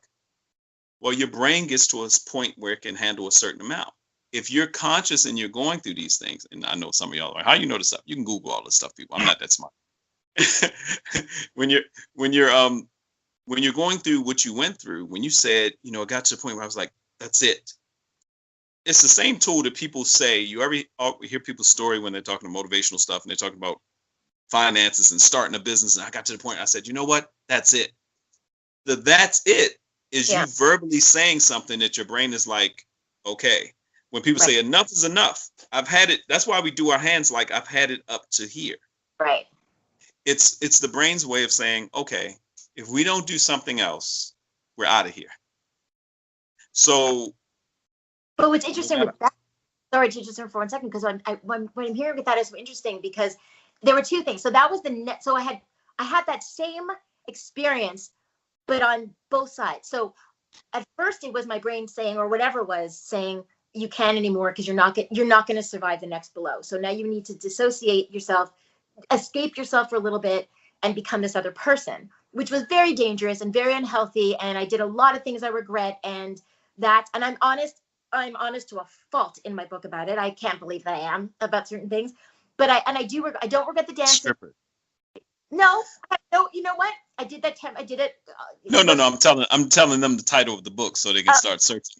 Well, your brain gets to a point where it can handle a certain amount. If you're conscious and you're going through these things, and I know some of y'all are like, how you know this stuff? You can Google all this stuff, people. I'm not that smart. when you're going through what you went through, when you said, it got to the point where I was like, that's it. It's the same tool that people say. You ever hear people's story when they're talking to motivational stuff and they're talking about finances and starting a business. And I got to the point I said, you know what? That's it. That's it is you verbally saying something that your brain is like, okay. When people say enough is enough, I've had it. That's why we do our hands like I've had it up to here. Right. It's the brain's way of saying, okay, if we don't do something else, we're out of here. So. But what's interesting with that, sorry to just for 1 second, because when I'm hearing with that is so interesting because there were two things. So that was so I had that same experience, but on both sides. So at first it was my brain saying, or whatever it was saying, you can't anymore because you're not going to survive the next blow. So now you need to dissociate yourself, escape yourself for a little bit and become this other person, which was very dangerous and very unhealthy. And I did a lot of things I regret, and I'm honest to a fault in my book about it. I can't believe that I am about certain things, but I don't regret the dancing. Stripper. No, you know what? I did that time. I did it. No. I'm telling them the title of the book so they can start searching.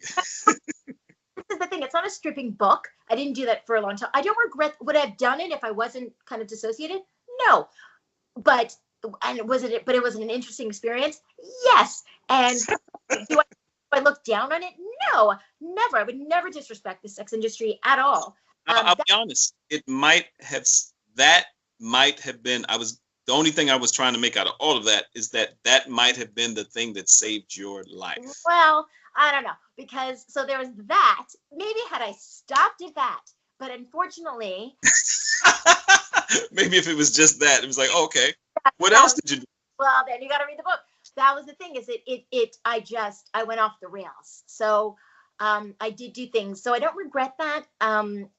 This is the thing. It's not a stripping book. I didn't do that for a long time. I don't regret. Would I have done it if I wasn't kind of dissociated? No. But it was an interesting experience. Yes. And do I look down on it? No, never. I would never disrespect the sex industry at all. I'll be honest. That might have been. The only thing I was trying to make out of all of that is that might have been the thing that saved your life. Well, I don't know, because so there was that. Maybe had I stopped at that, but unfortunately. Maybe if it was just that, it was like, oh, okay. What else did you do? Well, then you got to read the book. That was the thing. Is I went off the rails. So I did do things. So I don't regret that.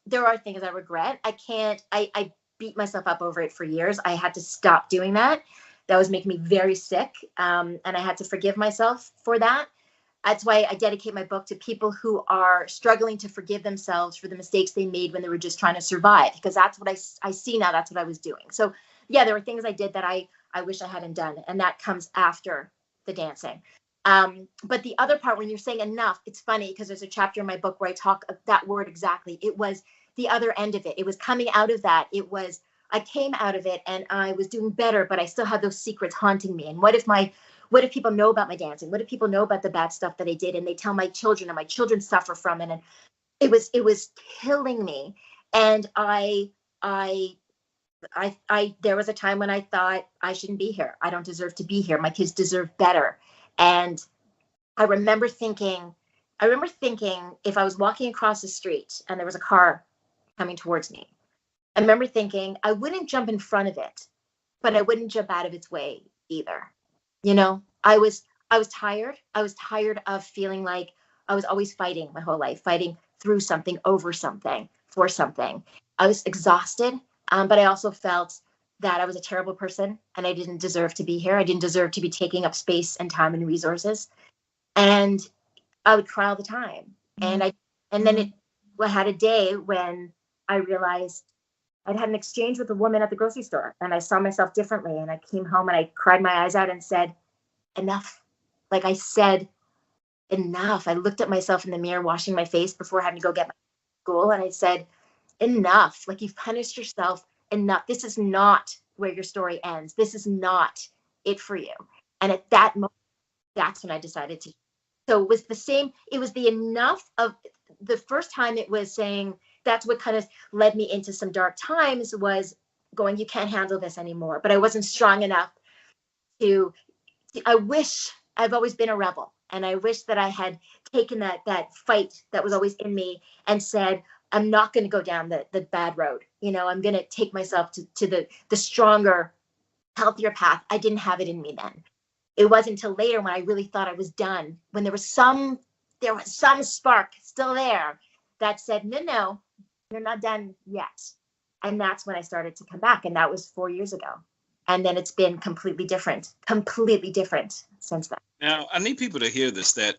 There are things I regret. I beat myself up over it for years. I had to stop doing that. That was making me very sick. And I had to forgive myself for that. That's why I dedicate my book to people who are struggling to forgive themselves for the mistakes they made when they were just trying to survive, because that's what I see now. That's what I was doing. So yeah, there were things I did that I wish I hadn't done. And that comes after the dancing. But the other part, when you're saying enough, it's funny because there's a chapter in my book where I talk that word exactly. It was the other end of it. It was coming out of that. I came out of it and I was doing better, but I still had those secrets haunting me. And what if people know about my dancing? What if people know about the bad stuff that I did and they tell my children and my children suffer from it? And it was killing me. And there was a time when I thought I shouldn't be here. I don't deserve to be here. My kids deserve better. And I remember thinking if I was walking across the street and there was a car coming towards me, I remember thinking I wouldn't jump in front of it, but I wouldn't jump out of its way either. I was tired. I was tired of feeling like I was always fighting my whole life, fighting through something, over something, for something. I was exhausted, but I also felt that I was a terrible person and I didn't deserve to be here. I didn't deserve to be taking up space and time and resources. And I would cry all the time. And then I had a day when I realized I'd had an exchange with a woman at the grocery store and I saw myself differently. And I came home and I cried my eyes out and said, enough. Like I said, enough. I looked at myself in the mirror, washing my face before having to go get my school. And I said, enough. Like you've punished yourself enough. This is not where your story ends. This is not it for you. And at that moment, that's when I decided to. So it was the same. It was the enough of the first time it was saying, that's what kind of led me into some dark times, was going, you can't handle this anymore. But I wasn't strong enough I've always been a rebel. And I wish that I had taken that fight that was always in me and said, I'm not going to go down the bad road. I'm going to take myself to the stronger, healthier path. I didn't have it in me then. it wasn't until later when I really thought I was done, when there was some spark still there that said, no, you're not done yet. And that's when I started to come back. And that was 4 years ago. And then it's been completely different since then. Now, I need people to hear this, that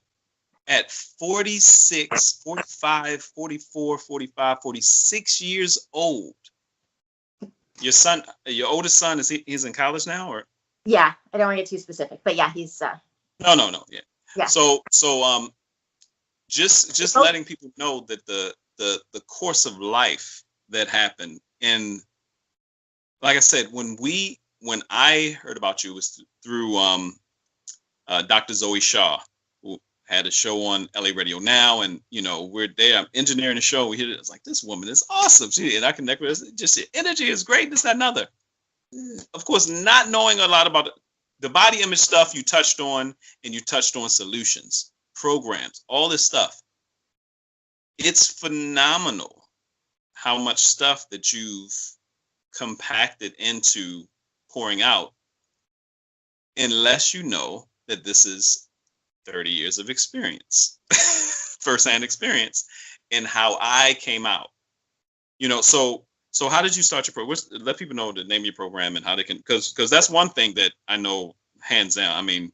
at 46, 45, 44, 45, 46 years old, your oldest son, he's in college now, or? Yeah, I don't want to get too specific, but yeah, he's No, yeah. Yeah. So just letting people know that the course of life that happened, and like I said, when I heard about you, it was through Dr. Zoe Shaw, who had a show on LA Radio Now, and we're there. I'm engineering the show. We hear it. It's like, this woman is awesome. And I connect with her. Just the energy is great. This, that, and other. Of course, not knowing a lot about the body image stuff you touched on, and you touched on solutions, programs, all this stuff. It's phenomenal how much stuff that you've compacted into pouring out, unless you know that this is 30 years of experience, firsthand experience, and how I came out. So how did you start your program? Let people know the name of your program and how they can, because that's one thing that I know hands down. I mean,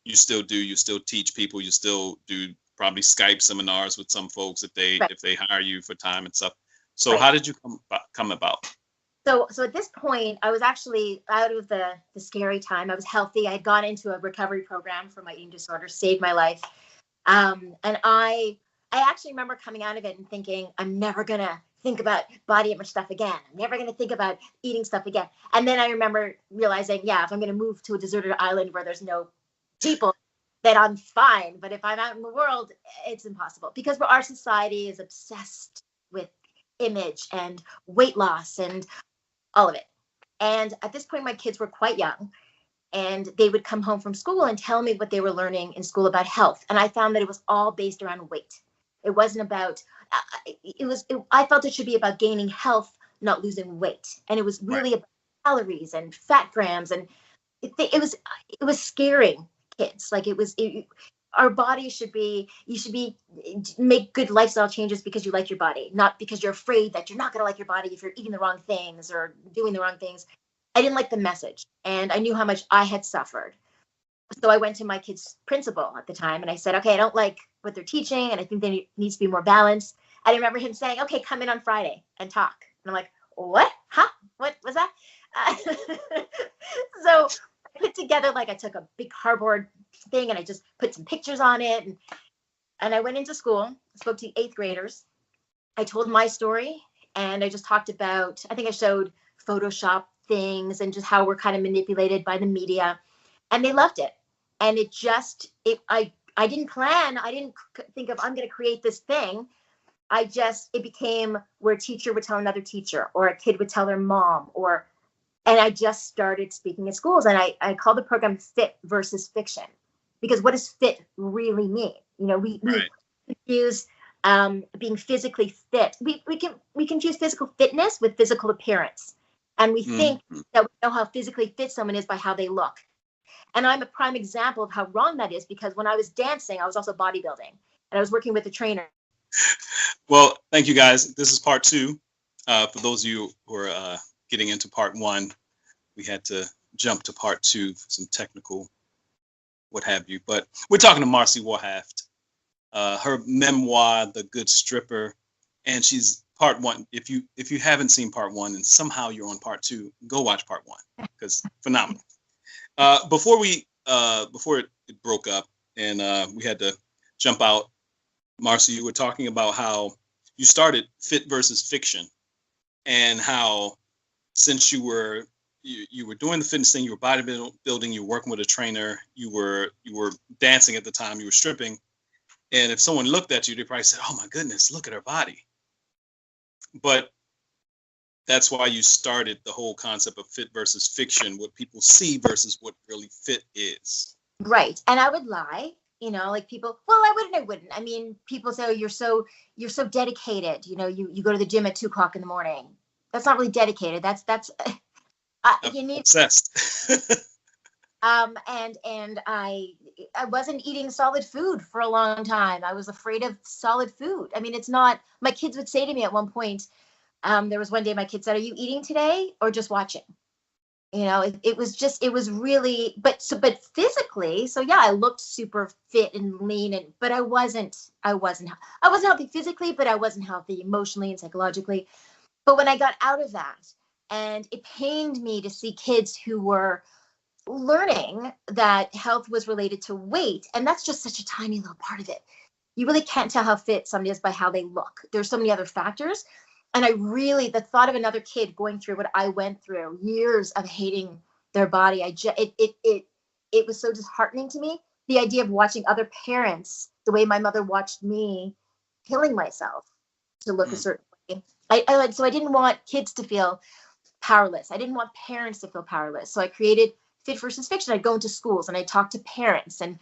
you still teach people, you still do probably Skype seminars with some folks if they hire you for time and stuff. So how did you come about? So at this point, I was actually out of the scary time. I was healthy. I had gone into a recovery program for my eating disorder, saved my life. And I actually remember coming out of it and thinking, I'm never going to think about body image stuff again. I'm never going to think about eating stuff again. And then I remember realizing, if I'm going to move to a deserted island where there's no people, then I'm fine. But if I'm out in the world, it's impossible, because our society is obsessed with image and weight loss and all of it. And at this point, my kids were quite young, and they would come home from school and tell me what they were learning in school about health. And I found that it was all based around weight. It wasn't about, I felt it should be about gaining health, not losing weight. And it was really about calories and fat grams. And it was scaring kids. Like our body you should make good lifestyle changes because you like your body, not because you're afraid that you're not going to like your body if you're eating the wrong things or doing the wrong things. I didn't like the message, and I knew how much I had suffered. So I went to my kid's principal at the time and I said, okay, I don't like what they're teaching, and I think there needs to be more balance. I remember him saying, okay, come in on Friday and talk. And I'm like, what? Huh? What was that? So I put together, I took a big cardboard thing and I just put some pictures on it. And I went into school, spoke to 8th graders. I told my story, and I just talked about, I think I showed Photoshop things and just how we're kind of manipulated by the media. And they loved it. And I didn't plan. I didn't think of, I'm going to create this thing. It became where a teacher would tell another teacher, or a kid would tell their mom, and I just started speaking at schools. And I called the program Fit versus Fiction, because what does fit really mean? We confuse being physically fit. We confuse physical fitness with physical appearance. And we think that we know how physically fit someone is by how they look. And I'm a prime example of how wrong that is, because when I was dancing, I was also bodybuilding, and I was working with a trainer. Well, thank you guys. This is part 2. For those of you who are getting into part 1, we had to jump to part 2 for some technical what have you. But we're talking to Marci Warhaft, her memoir, The Good Stripper, and she's part 1. If you haven't seen part 1 and somehow you're on part 2, go watch part 1, because phenomenal. Before it broke up and we had to jump out, Marci, you were talking about how you started Fit versus Fiction, and how since you were doing the fitness thing, you were bodybuilding, you were working with a trainer, you were dancing at the time, you were stripping, and if someone looked at you, they probably said, "Oh my goodness, look at her body." But that's why you started the whole concept of fit versus fiction, what people see versus what really fit is. Right. And I would lie, people, well, I wouldn't. I mean, people say, oh, you're so dedicated. You go to the gym at 2:00 in the morning. That's not really dedicated. That's you need obsessed. And I wasn't eating solid food for a long time. I was afraid of solid food. I mean, it's not. My kids would say to me at one point, there was one day my kid said, "Are you eating today or just watching?" It was really, but physically, so yeah, I looked super fit and lean, but I wasn't healthy physically, but I wasn't healthy emotionally and psychologically. But when I got out of that, and it pained me to see kids who were learning that health was related to weight, and that's just such a tiny little part of it. You really can't tell how fit somebody is by how they look. There's so many other factors. And the thought of another kid going through what I went through, years of hating their body, it was so disheartening to me. The idea of watching other parents, the way my mother watched me, killing myself to look a certain way. So I didn't want kids to feel powerless. I didn't want parents to feel powerless. So I created Fit versus Fiction. I'd go into schools and I'd talk to parents and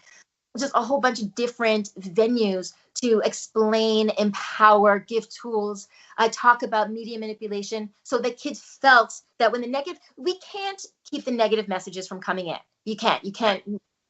just a whole bunch of different venues to explain, empower, give tools. I talk about media manipulation so that kids felt that we can't keep the negative messages from coming in. You can't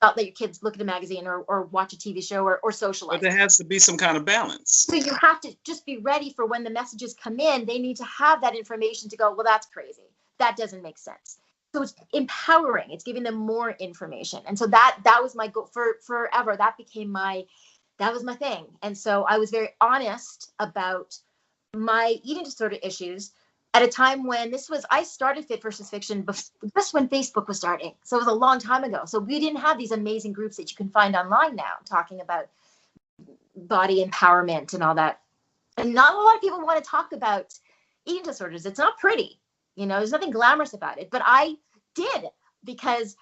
not let your kids look at a magazine or watch a TV show or socialize. But there has to be some kind of balance. So you have to just be ready for when the messages come in. They need to have that information to go, well, that's crazy. That doesn't make sense. So it's empowering. It's giving them more information. And so that was my goal for forever. That was my thing. And so I was very honest about my eating disorder issues at a time when I started Fit versus Fiction just when Facebook was starting. So it was a long time ago. So we didn't have these amazing groups that you can find online now talking about body empowerment and all that. And not a lot of people want to talk about eating disorders. It's not pretty. There's nothing glamorous about it, but I did, because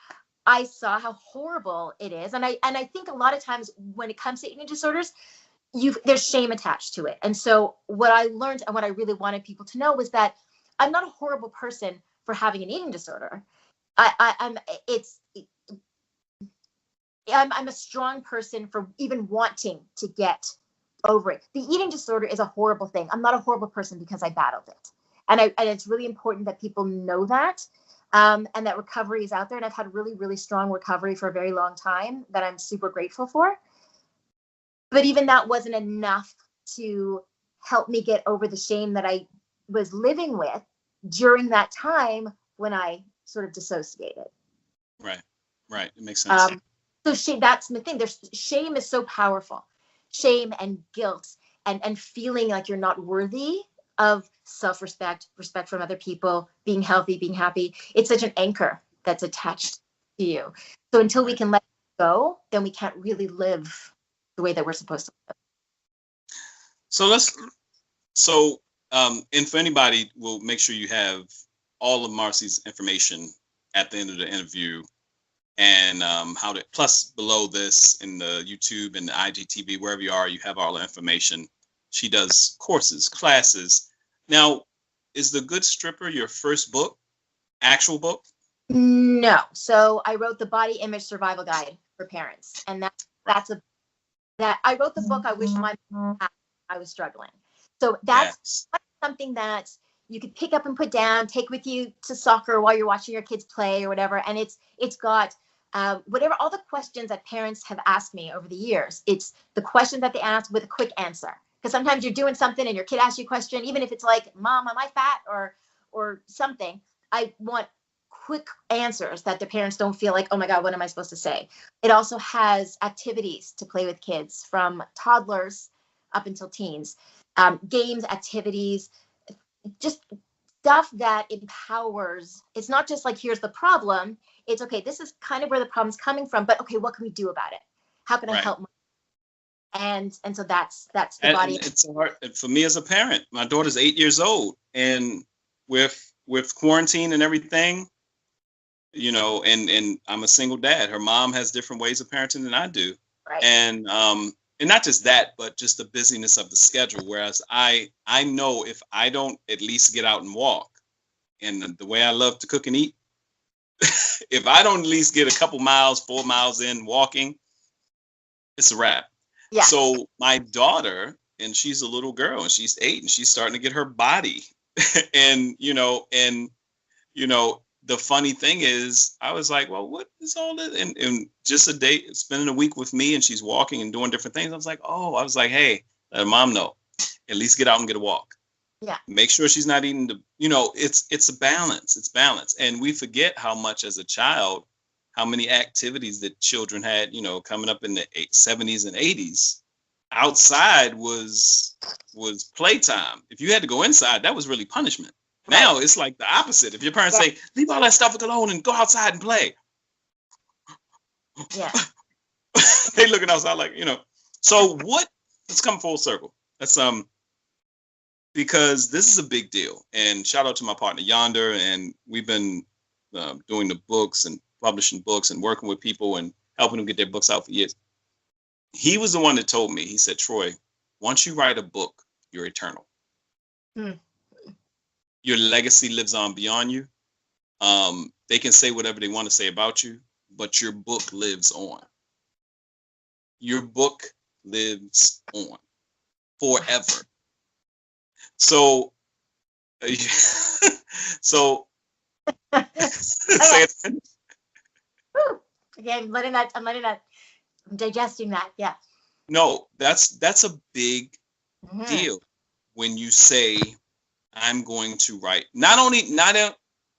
I saw how horrible it is. And I think a lot of times when it comes to eating disorders, there's shame attached to it. And so what I learned and what I really wanted people to know was that I'm not a horrible person for having an eating disorder. I'm a strong person for even wanting to get over it. The eating disorder is a horrible thing. I'm not a horrible person because I battled it. And it's really important that people know that, and that recovery is out there. And I've had really, really strong recovery for a very long time that I'm super grateful for. But even that wasn't enough to help me get over the shame that I was living with during that time when I sort of dissociated. Right. It makes sense. So shame, that's the thing. Shame is so powerful. Shame and guilt and feeling like you're not worthy of self-respect, respect from other people, being healthy, being happy. It's such an anchor that's attached to you. So until we can let it go, then we can't really live the way that we're supposed to live. And for anybody, we'll make sure you have all of Marci's information at the end of the interview, and plus below this in the YouTube and the IGTV, wherever you are, you have all the information. She does courses, classes. Now, is The Good Stripper your first book, actual book? No. So I wrote the Body Image Survival Guide for Parents, and that I wrote the book. I wish my mom had. I was struggling. So that's something that you could pick up and put down, take with you to soccer while you're watching your kids play or whatever. And it's got whatever, all the questions that parents have asked me over the years. It's the question that they ask with a quick answer. Because sometimes you're doing something and your kid asks you a question, even if it's like, Mom, am I fat or something. I want quick answers that the parents don't feel like, oh my God, what am I supposed to say? It also has activities to play with kids from toddlers up until teens, games, activities, just stuff that empowers. It's not just like, here's the problem. It's okay, this is kind of where the problem's coming from, but okay, what can we do about it? How can I help? And so that's the body. And it's hard for me as a parent. My daughter's 8 years old, and with quarantine and everything, and I'm a single dad. Her mom has different ways of parenting than I do. Right. And not just that, but just the busyness of the schedule. Whereas I know if I don't at least get out and walk, and the way I love to cook and eat, if I don't at least get a couple miles, 4 miles in walking, it's a wrap. Yeah. So my daughter, and she's a little girl, and she's 8, and she's starting to get her body, and the funny thing is, I was like, well, what is all this? And just a day, spending a week with me, and she's walking and doing different things. I was like, hey, let her mom know. At least get out and get a walk. Yeah. Make sure she's not eating it's a balance. It's balance. And we forget how much as a child, how many activities that children had, coming up in the 70s and 80s. Outside was playtime. If you had to go inside, that was really punishment. Right. Now it's like the opposite. If your parents say, leave all that stuff alone and go outside and play. Yeah. They looking outside like, So let's come full circle. Let's because this is a big deal. And shout out to my partner Yonder. And we've been doing the books and publishing books and working with people and helping them get their books out for years. He was the one that told me, he said, Troy, once you write a book, you're eternal. Your legacy lives on beyond you. They can say whatever they want to say about you, but your book lives on. Your book lives on forever. So, say it. Okay, I'm letting that. I'm digesting that. Yeah. No, that's a big deal when you say, I'm going to write.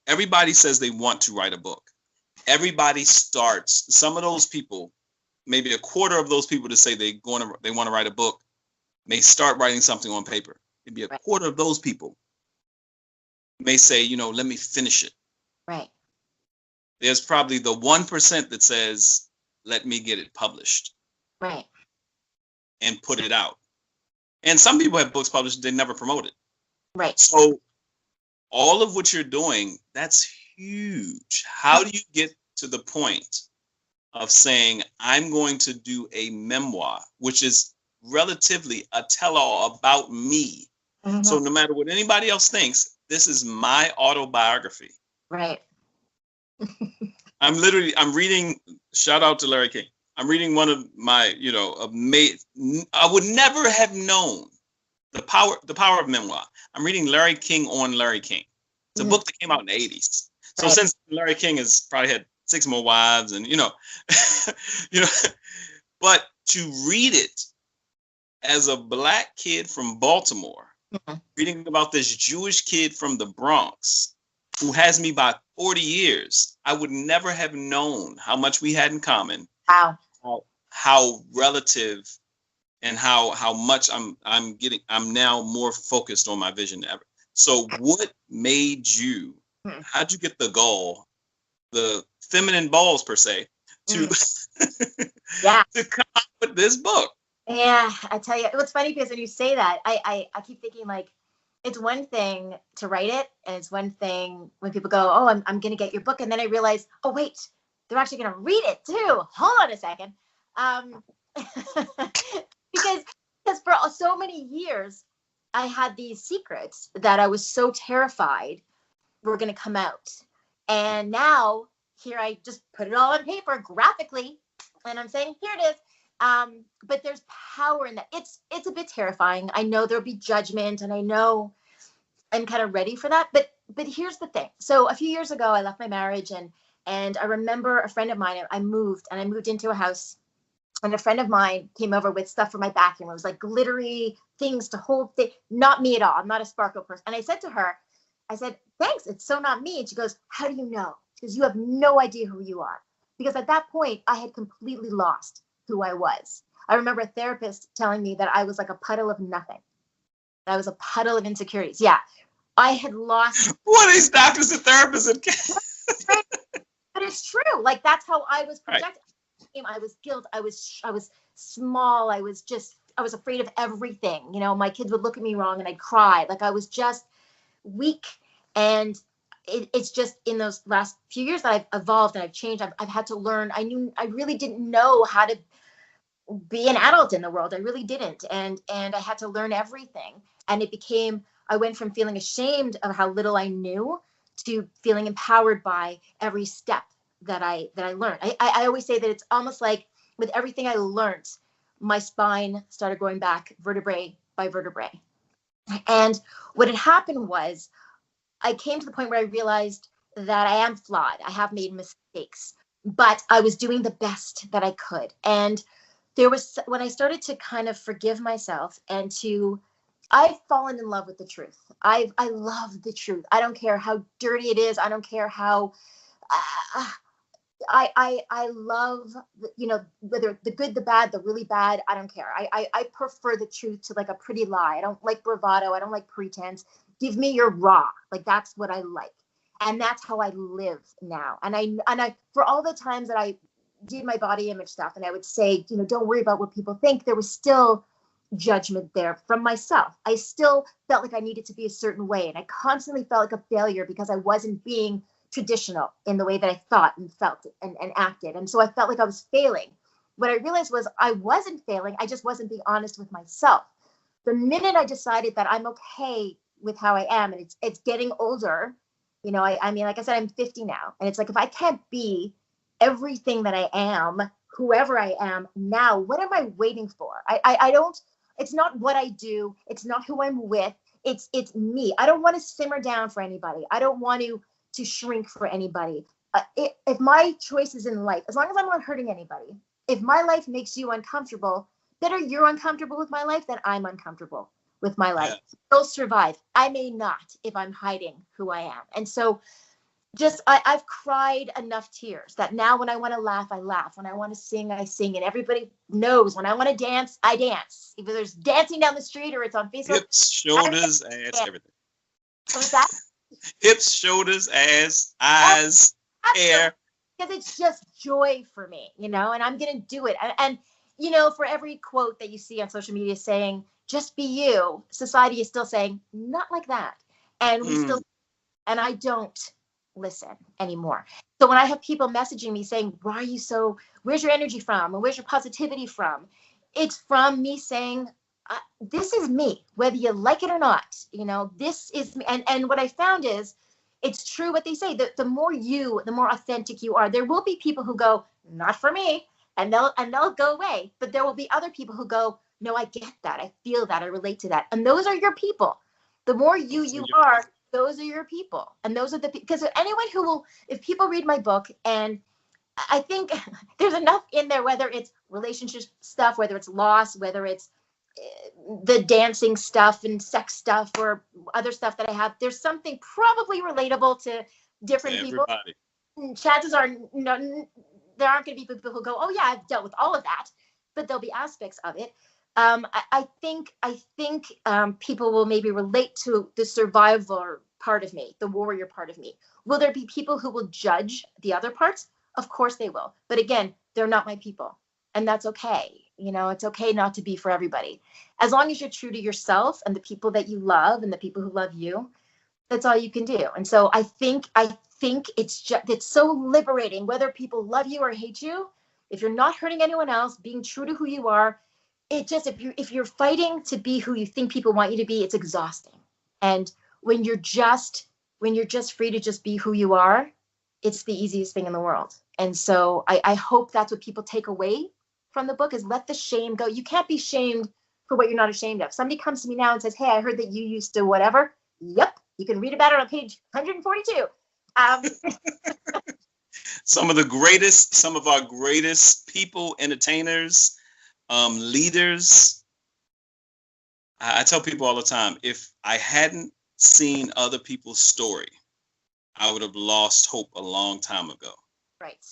Everybody says they want to write a book. Everybody starts. Some of those people, maybe a quarter of those people that say they want to write a book, may start writing something on paper. Maybe a quarter of those people may say, let me finish it. Right. There's probably the 1% that says, let me get it published. Right. And put it out. And some people have books published, they never promote it. Right. So all of what you're doing, that's huge. How do you get to the point of saying, I'm going to do a memoir, which is relatively a tell-all about me. So no matter what anybody else thinks, this is my autobiography. Right. I'm reading, shout out to Larry King. I'm reading one of my, I would never have known the power of memoir. I'm reading Larry King on Larry King. It's a book that came out in the 80s. So since Larry King has probably had 6 more wives and, but to read it as a Black kid from Baltimore, reading about this Jewish kid from the Bronx who has me by 40 years, I would never have known how much we had in common. Wow. How relative and how much I'm now more focused on my vision than ever. So what made you, how'd you get the gall, the feminine balls per se, to, to come up with this book? Yeah, I tell you, it's funny because when you say that, I keep thinking like, it's one thing to write it, and it's one thing when people go, oh, I'm going to get your book. And then I realize, oh, wait, they're actually going to read it too. Hold on a second. Because for so many years, I had these secrets that I was so terrified were going to come out. And now here I just put it all on paper graphically, and I'm saying, here it is. But there's power in that. It's a bit terrifying. I know there'll be judgment, and I know I'm kind of ready for that. But here's the thing. So a few years ago, I left my marriage, and I remember a friend of mine. I moved into a house, and a friend of mine came over with stuff for my bathroom. It was like glittery things to hold. Not me at all. I'm not a sparkle person. And I said to her, thanks. It's so not me. And she goes, how do you know? Because you have no idea who you are. Because at that point, I had completely lost who I was. I remember a therapist telling me that I was like a puddle of nothing. I was a puddle of insecurities. Yeah, I had lost. What are these doctors and therapists? But it's true. Like that's how I was projected. Right. I was guilt. I was small. I was afraid of everything. My kids would look at me wrong and I'd cry. Like I was just weak. And it's just in those last few years that I've evolved and I've changed. I've had to learn. I really didn't know how to be an adult in the world. I really didn't. And I had to learn everything. And I went from feeling ashamed of how little I knew to feeling empowered by every step that I learned. I always say that it's almost like with everything I learned, my spine started going back vertebrae by vertebrae. And what had happened was I came to the point where I realized that I am flawed. I have made mistakes, but I was doing the best that I could. And there was, when I started to kind of forgive myself and I've fallen in love with the truth. I love the truth. I don't care how dirty it is. I don't care how, uh, I love, whether the good, the bad, the really bad, I don't care. I prefer the truth to like a pretty lie. I don't like bravado. I don't like pretense. Give me your raw. Like, that's what I like. And that's how I live now. And I, for all the times that I did my body image stuff and I would say, don't worry about what people think, there was still judgment there from myself. I still felt like I needed to be a certain way. And I constantly felt like a failure because I wasn't being traditional in the way that I thought and felt and acted. And so I felt like I was failing. What I realized was I wasn't failing. I just wasn't being honest with myself. The minute I decided that I'm okay with how I am, and it's getting older, I mean, like I said, I'm 50 now. And it's like, if I can't be everything that I am, whoever I am now, what am I waiting for? I don't, it's not what I do. It's not who I'm with. It's me. I don't want to simmer down for anybody. I don't want to shrink for anybody. If my choices in life, as long as I'm not hurting anybody, if my life makes you uncomfortable, better you're uncomfortable with my life than I'm uncomfortable with my life. Yeah. I'll survive. I may not if I'm hiding who I am. And so just, I've cried enough tears that now when I want to laugh, I laugh. When I want to sing, I sing. And everybody knows when I want to dance, I dance. Either there's dancing down the street or it's on Facebook. Hips, shoulders, ass, everything. What's that? Hips, shoulders, ass, eyes, hair. Because it's just joy for me, and I'm going to do it. And, for every quote that you see on social media saying, just be you, society is still saying, not like that. And and I don't listen anymore. So when I have people messaging me saying, where's your energy from? And where's your positivity from? It's from me saying, this is me, whether you like it or not, this is me. And what I found is, it's true what they say, that the more authentic you are, there will be people who go, not for me, and they'll go away. But there will be other people who go, no, I get that. I feel that. I relate to that. And those are your people. The more you are, those are your people. And those are because anyone who will, if people read my book, and I think there's enough in there, whether it's relationship stuff, whether it's loss, whether it's the dancing stuff and sex stuff or other stuff that I have, there's something probably relatable to different people. Chances are there aren't going to be people who go, oh yeah, I've dealt with all of that, but there'll be aspects of it. I think people will maybe relate to the survivor part of me, the warrior part of me. Will there be people who will judge the other parts? Of course they will. But again, they're not my people. And that's okay. It's okay not to be for everybody. As long as you're true to yourself and the people that you love and the people who love you, that's all you can do. And so I think it's so liberating, whether people love you or hate you, if you're not hurting anyone else, being true to who you are, if you're fighting to be who you think people want you to be, it's exhausting. And when you're just free to just be who you are, it's the easiest thing in the world. And so I hope that's what people take away from the book, is let the shame go. You can't be shamed for what you're not ashamed of. Somebody comes to me now and says, hey, I heard that you used to whatever. Yep. You can read about it on page 142. Some of our greatest people, entertainers, leaders. I tell people all the time, if I hadn't seen other people's story, I would have lost hope a long time ago. Right.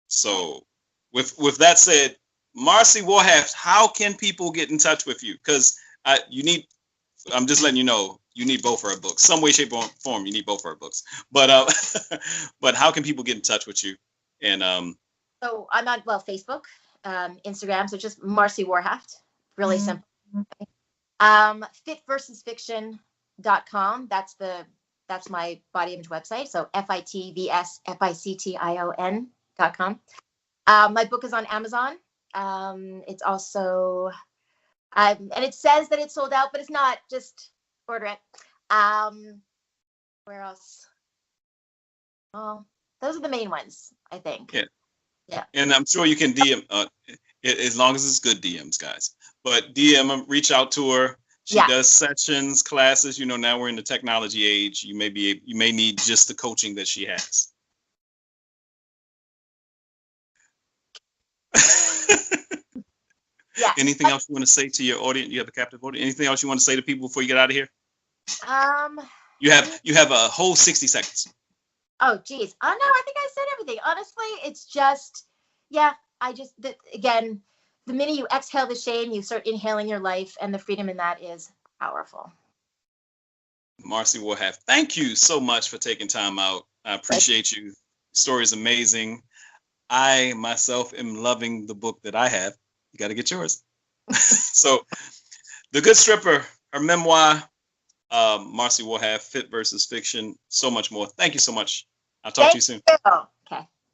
So with that said, Marci Warhaft, how can people get in touch with you? Because I'm just letting you know, you need both of our books. Some way, shape, or form, you need both of our books. But but how can people get in touch with you? And so I'm on Facebook, Instagram. So just Marci Warhaft, really simple. Fitversusfiction.com. That's my body image website. So FITVSFICTION.com. My book is on Amazon. It's also, and it says that it's sold out, but it's not. Just order it. Where else? Well, those are the main ones, I think. Yeah. And I'm sure you can DM, as long as it's good DMs, guys. But DM, reach out to her. She does sessions, classes. You know, now we're in the technology age. You may need just the coaching that she has. Yeah. Anything else you want to say to your audience? You have a captive audience. Anything else you want to say to people before you get out of here? You have a whole 60 seconds. Oh, geez. Oh, no, I think I said everything. Honestly, it's just, again, the minute you exhale the shame, you start inhaling your life, and the freedom in that is powerful. Marci Warhaft, thank you so much for taking time out. I appreciate you. Story is amazing. I myself am loving the book that I have. You got to get yours. So, The Good Stripper, her memoir, Marci Warhaft, Fit versus Fiction, so much more. Thank you so much. I'll talk to you soon.